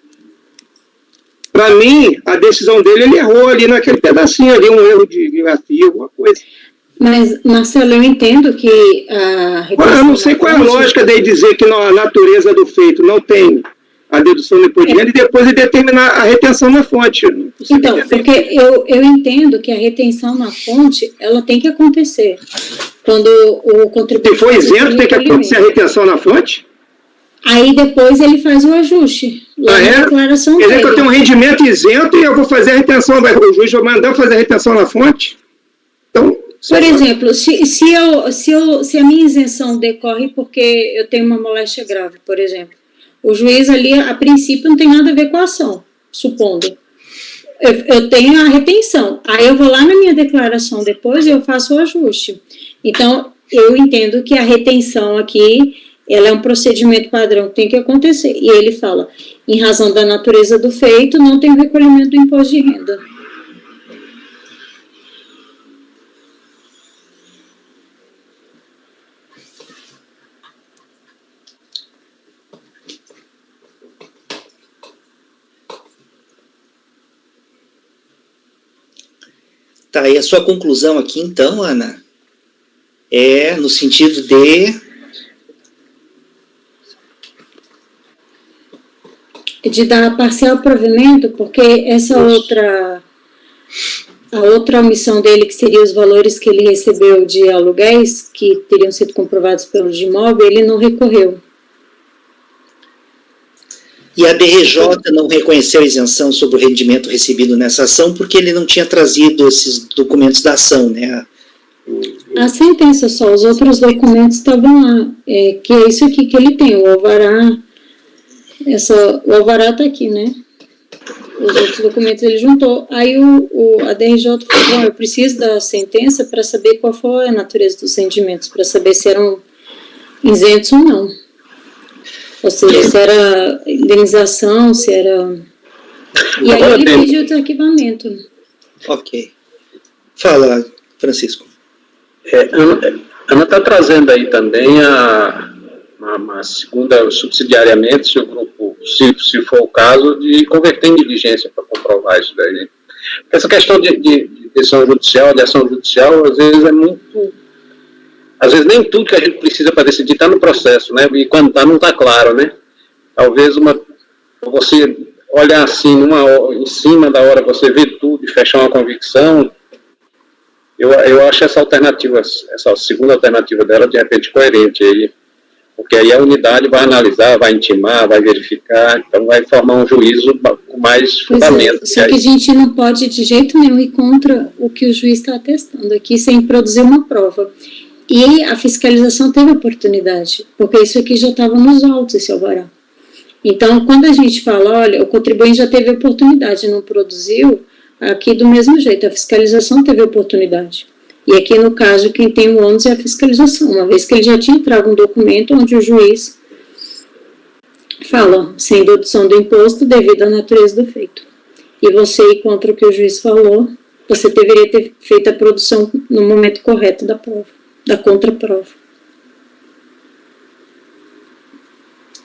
Para mim, a decisão dele, ele errou ali naquele pedacinho ali, um erro de grafia, alguma coisa. Mas, Marcelo, eu entendo que Eu não sei qual é a lógica de dizer que a natureza do feito não tem a dedução do imposto de renda e depois de determinar a retenção na fonte. Então, porque eu entendo que a retenção na fonte, ela tem que acontecer. Quando o contribuinte... Se for isento, tem que acontecer a retenção na fonte? Aí depois ele faz o ajuste. Lá na declaração Quer dizer dele. que eu tenho um rendimento isento e eu vou fazer a retenção, o juiz vai mandar fazer a retenção na fonte? Então... Por exemplo, se a minha isenção decorre porque eu tenho uma moléstia grave, por exemplo, o juiz ali, a princípio, não tem nada a ver com a ação, supondo. Eu tenho a retenção, aí eu vou lá na minha declaração depois e eu faço o ajuste. Então, eu entendo que a retenção aqui, ela é um procedimento padrão que tem que acontecer. E ele fala, em razão da natureza do feito, não tem o recolhimento do imposto de renda. Tá, e a sua conclusão aqui, então, Ana, é no sentido de dar parcial provimento, porque a outra omissão dele, que seria os valores que ele recebeu de aluguéis, que teriam sido comprovados pelo de imóvel, ele não recorreu. E a DRJ não reconheceu a isenção sobre o rendimento recebido nessa ação porque ele não tinha trazido esses documentos da ação, né? A sentença só, os outros documentos estavam lá, que é isso aqui que ele tem, o alvará, o alvará está aqui, né? Os outros documentos ele juntou. Aí a DRJ falou, eu preciso da sentença para saber qual foi a natureza dos rendimentos, para saber se eram isentos ou não. Ou seja, se era indenização, se era... E aí ele pediu o desarquivamento. Ok. Fala, Francisco. Ana está trazendo aí também uma segunda, subsidiariamente, se o grupo, se for o caso, de converter em diligência para comprovar isso daí. Essa questão de decisão judicial, de ação judicial, às vezes é muito... Às vezes nem tudo que a gente precisa para decidir está no processo, né? E quando está, não está claro, né? Talvez você olhar assim, em cima da hora, você ver tudo e fechar uma convicção, eu acho essa alternativa, essa segunda alternativa dela, de repente, coerente aí. Porque aí a unidade vai analisar, vai intimar, vai verificar, então vai formar um juízo com mais fundamento. Só que a gente não pode de jeito nenhum ir contra o que o juiz está atestando aqui, sem produzir uma prova. E a fiscalização teve oportunidade, porque isso aqui já estava nos autos, esse alvará. Então, quando a gente fala, olha, o contribuinte já teve oportunidade, não produziu, aqui do mesmo jeito, a fiscalização teve oportunidade. E aqui, no caso, quem tem o ônus é a fiscalização, uma vez que ele já tinha trago um documento onde o juiz fala, sem dedução do imposto devido à natureza do feito. E você ir contra o que o juiz falou, você deveria ter feito a produção no momento correto da prova, da contraprova.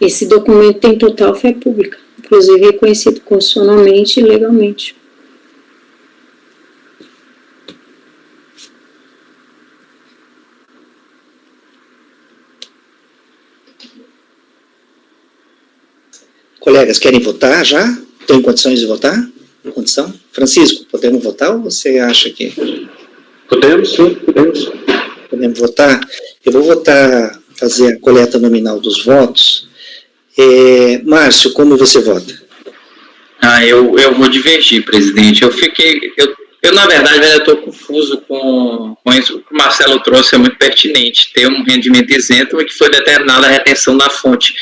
Esse documento tem total fé pública, inclusive reconhecido constitucionalmente e legalmente. Colegas, querem votar já? Estão em condições de votar? Condição? Francisco, podemos votar ou você acha que... Podemos, sim, podemos. Podemos votar? Eu vou votar, fazer a coleta nominal dos votos. Márcio, como você vota? Eu vou divergir, presidente. Eu na verdade, ainda estou confuso com isso. O que o Marcelo trouxe é muito pertinente. Ter um rendimento isento e que foi determinada a retenção da fonte.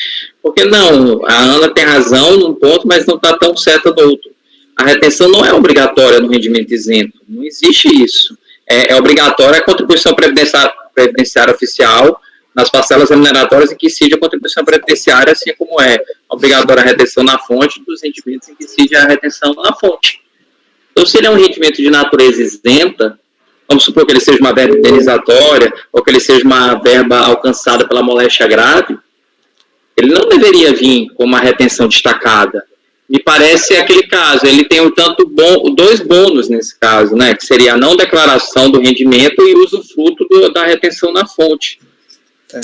Porque não, a Ana tem razão num ponto, mas não está tão certa no outro. A retenção não é obrigatória no rendimento isento. Não existe isso. É obrigatória a contribuição previdenciária oficial nas parcelas remuneratórias em que incide a contribuição previdenciária, assim como é obrigatória a retenção na fonte dos rendimentos em que incide a retenção na fonte. Então, se ele é um rendimento de natureza isenta, vamos supor que ele seja uma verba indenizatória ou que ele seja uma verba alcançada pela moléstia grave, Ele não deveria vir com uma retenção destacada. Me parece aquele caso, ele tem dois bônus nesse caso, né, que seria a não declaração do rendimento e o usufruto da retenção na fonte. Tá.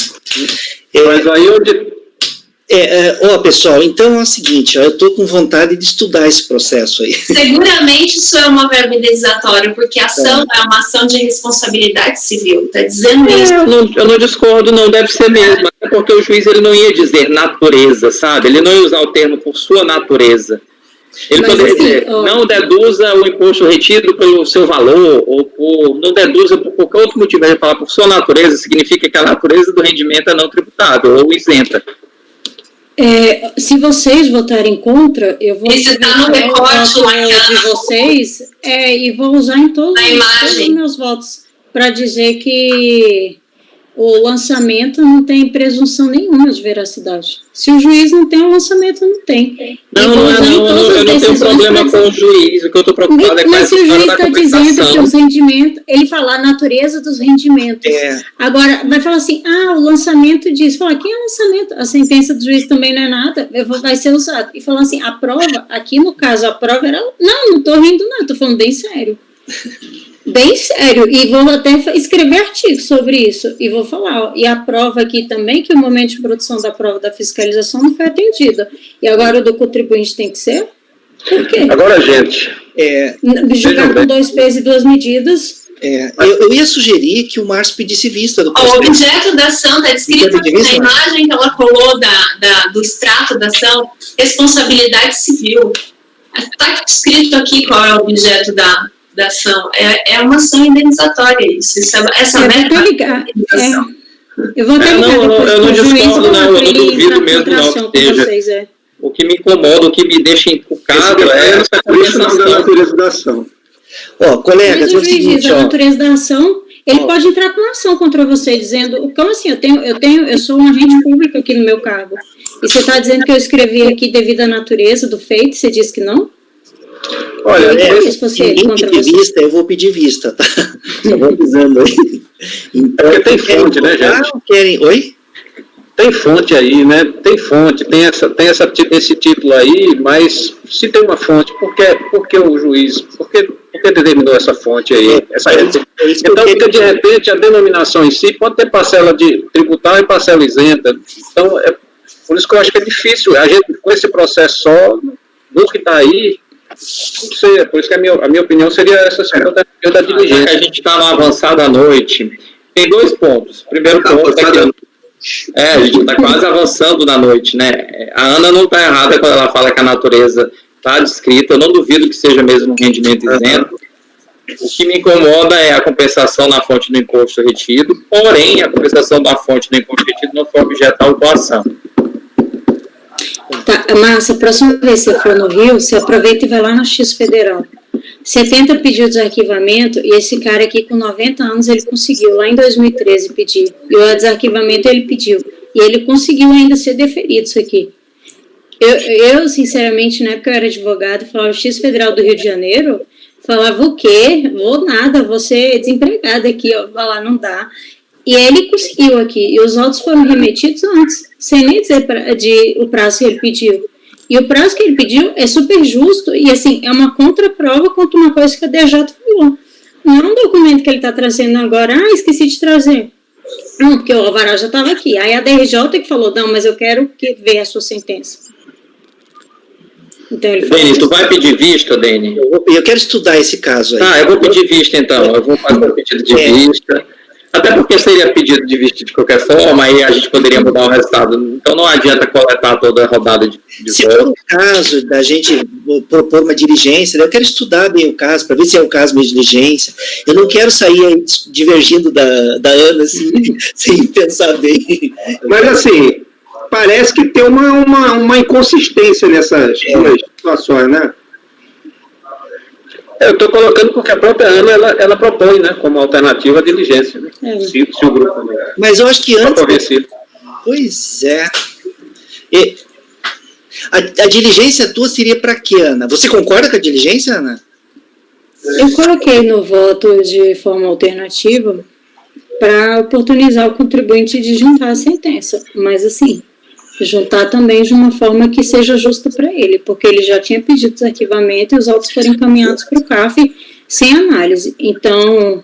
Mas aí onde... Pessoal, então é o seguinte, eu estou com vontade de estudar esse processo aí. Seguramente isso é uma verba indenizatória, porque a ação é uma ação de responsabilidade civil, está dizendo isso. Eu não discordo, não, deve ser mesmo, até porque o juiz ele não ia dizer natureza, sabe? Ele não ia usar o termo por sua natureza. Ele poderia dizer, não deduza o imposto retido pelo seu valor, ou não deduza por qualquer outro motivo. Ele falar por sua natureza, significa que a natureza do rendimento é não tributável, ou isenta. Se vocês votarem contra, eu vou no recorte lá de vocês e vou usar em todos os meus votos para dizer que o lançamento não tem presunção nenhuma de veracidade. Se o juiz não tem, o lançamento não tem. Eu não tenho problema com o juiz, o que eu estou preocupado é com mas se o juiz está dizendo que os rendimentos, ele fala a natureza dos rendimentos. Agora, vai falar assim, o lançamento diz, fala, quem é o lançamento? A sentença do juiz também não é nada, vai ser usado. E falar assim, a prova, aqui no caso, a prova era, não estou rindo não, estou falando bem sério. Bem sério, e vou até escrever artigo sobre isso, e vou falar, e a prova aqui também, que o momento de produção da prova da fiscalização não foi atendida, e agora o do contribuinte tem que ser? Por quê? Agora, gente... Jogar com 2 pesos e 2 medidas... Eu ia sugerir que o Márcio pedisse vista do processo. O objeto da ação está descrito na imagem que ela colou do extrato da ação, responsabilidade civil. Está escrito aqui qual é o objeto da ação. É uma ação indenizatória isso. Essa meta eu vou até ligar. Eu não discordo, não. Eu não duvido mesmo, não, que seja. O que me incomoda, o que me deixa encucado é essa compensação da natureza da ação. Colegas, mas o juiz diz a natureza da ação, ele pode entrar com uma ação contra você, dizendo, como assim, eu sou um agente público aqui no meu cargo, e você está dizendo que eu escrevi aqui devido à natureza do feito, você diz que não? Olha, pedir vista, eu vou pedir vista, tá? Só vou avisando aí. Então, porque tem fonte, né, gente? Oi? Tem fonte aí, né? Tem fonte, tem esse título aí, mas se tem uma fonte, por que o juiz, por que determinou essa fonte aí? Então, porque de repente a denominação em si pode ter parcela de tributário e parcela isenta. Então, por isso que eu acho que é difícil. A gente, com esse processo só, do que está aí, não sei, por isso que a minha opinião seria essa da diligência. A gente está no avançado à noite. Tem 2 pontos. Primeiro ponto é que a gente está quase avançando na noite, né? A Ana não está errada quando ela fala que a natureza está descrita. Eu não duvido que seja mesmo um rendimento isento. O que me incomoda é a compensação na fonte do imposto retido, porém, a compensação da fonte do imposto retido não foi objeto da autuação. Tá, Márcia, a próxima vez que você for no Rio, você aproveita e vai lá na X Federal. 70 pediu desarquivamento, e esse cara aqui com 90 anos, ele conseguiu, lá em 2013, pedir. E o desarquivamento ele pediu. E ele conseguiu ainda ser deferido isso aqui. Eu sinceramente, na época eu era advogada, falava X Federal do Rio de Janeiro, falava o quê? Vou nada, vou ser desempregada aqui, ó, vai lá, não dá. E ele conseguiu aqui, e os autos foram remetidos antes, sem nem dizer o prazo que ele pediu. E o prazo que ele pediu é super justo, e assim, é uma contraprova contra uma coisa que a DJ falou. Não é um documento que ele está trazendo agora, esqueci de trazer. Não, porque o alvará já estava aqui. Aí a DRJ que falou, não, mas eu quero ver a sua sentença. Então, Deni, tu vai pedir vista, Deni? Eu quero estudar esse caso aí. Eu vou pedir vista então, eu vou fazer o pedido de vista. Até porque seria pedido de vista de qualquer forma, aí a gente poderia mudar o resultado. Então não adianta coletar toda a rodada de se for o caso da gente propor uma diligência, eu quero estudar bem o caso, para ver se é o caso de diligência. Eu não quero sair aí divergindo da Ana, assim, sem pensar bem. Mas assim, parece que tem uma inconsistência nessas duas situações, né? Eu estou colocando porque a própria Ana, ela propõe, né, como alternativa a diligência, né? Se o grupo... Mas eu acho que antes... Pois é. A diligência tua seria para quê, Ana? Você concorda com a diligência, Ana? Eu coloquei no voto de forma alternativa para oportunizar o contribuinte de juntar a sentença, mas assim, juntar também de uma forma que seja justa para ele, porque ele já tinha pedido desarquivamento e os autos foram encaminhados para o CAF sem análise. Então,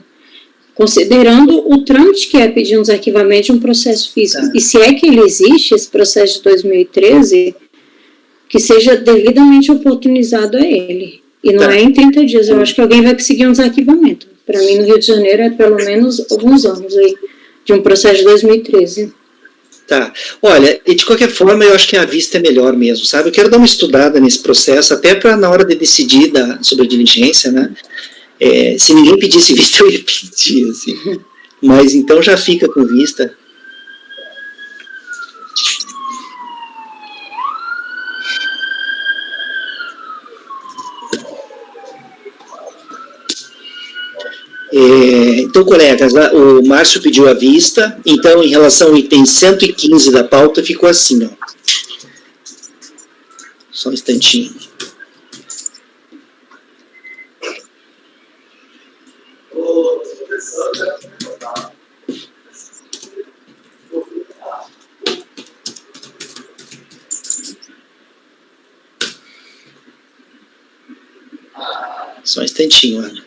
considerando o trâmite que é pedir um desarquivamento de um processo físico, e se é que ele existe, esse processo de 2013, que seja devidamente oportunizado a ele. E não é em 30 dias, eu acho que alguém vai conseguir um desarquivamento. Para mim, no Rio de Janeiro, é pelo menos alguns anos aí, de um processo de 2013. Tá. Olha, e de qualquer forma, eu acho que a vista é melhor mesmo, sabe? Eu quero dar uma estudada nesse processo, até para na hora de decidir sobre a diligência, né? Se ninguém pedisse vista, eu ia pedir, assim. Mas então já fica com vista. Então, colegas, o Márcio pediu a vista, então, em relação ao item 115 da pauta, ficou assim, ó. Só um instantinho. Só um instantinho, Ana.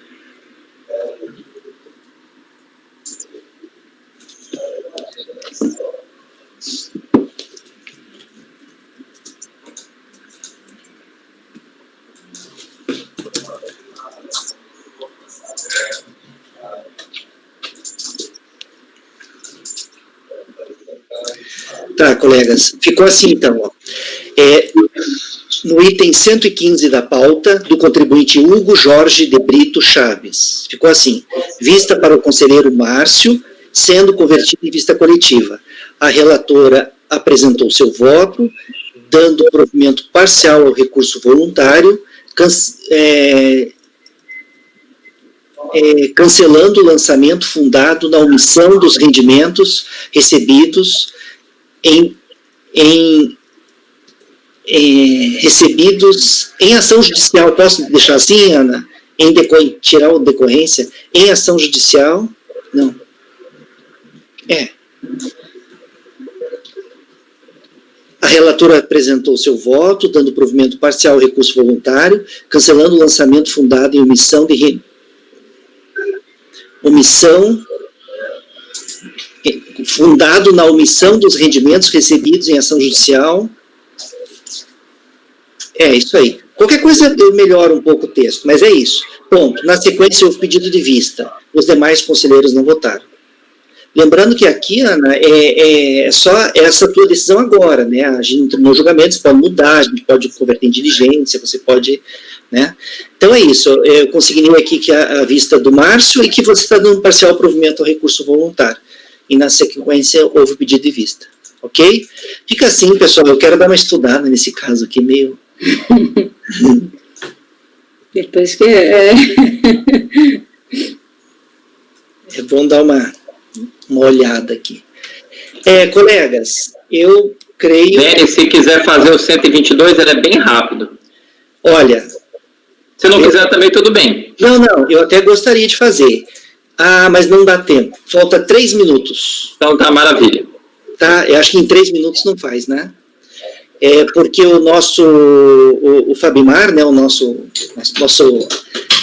Tá, colegas, ficou assim então, ó. No item 115 da pauta, do contribuinte Hugo Jorge de Brito Chaves, ficou assim: vista para o conselheiro Márcio, sendo convertida em vista coletiva. A relatora apresentou seu voto, dando provimento parcial ao recurso voluntário, cancelando o lançamento fundado na omissão dos rendimentos recebidos recebidos em ação judicial. Posso deixar assim, Ana? Tirar a decorrência em ação judicial? Não. A relatora apresentou seu voto, dando provimento parcial ao recurso voluntário, cancelando o lançamento fundado em fundado na omissão dos rendimentos recebidos em ação judicial. Isso aí. Qualquer coisa eu melhoro um pouco o texto, mas é isso. Ponto. Na sequência, houve pedido de vista. Os demais conselheiros não votaram. Lembrando que aqui, Ana, é só essa tua decisão agora, né? A gente, no julgamento, você pode mudar, a gente pode converter em diligência, você pode, né? Então é isso. Eu consignei aqui que a vista do Márcio e que você está dando parcial provimento ao recurso voluntário. E na sequência houve pedido de vista. Ok? Fica assim, pessoal. Eu quero dar uma estudada nesse caso aqui, meio... Depois que É bom dar uma olhada aqui. Colegas, eu creio... Nery, se quiser fazer o 122, ele é bem rápido. Olha... Se não quiser também, tudo bem. Não, eu até gostaria de fazer. Mas não dá tempo. Falta 3 minutos. Então tá, maravilha. Tá, eu acho que em 3 minutos não faz, né? Porque o nosso, o Fabimar, né, o nosso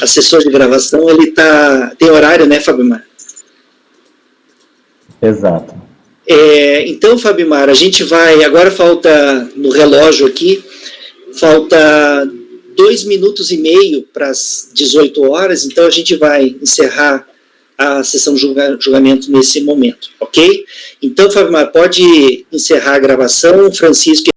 assessor de gravação, ele tem horário, né, Fabimar? Exato. Então, Fabimar, a gente vai, agora falta, no relógio aqui, falta 2 minutos e meio para as 18 horas, então a gente vai encerrar a sessão de julgamento nesse momento, ok? Então, Fabimar, pode encerrar a gravação, Francisco...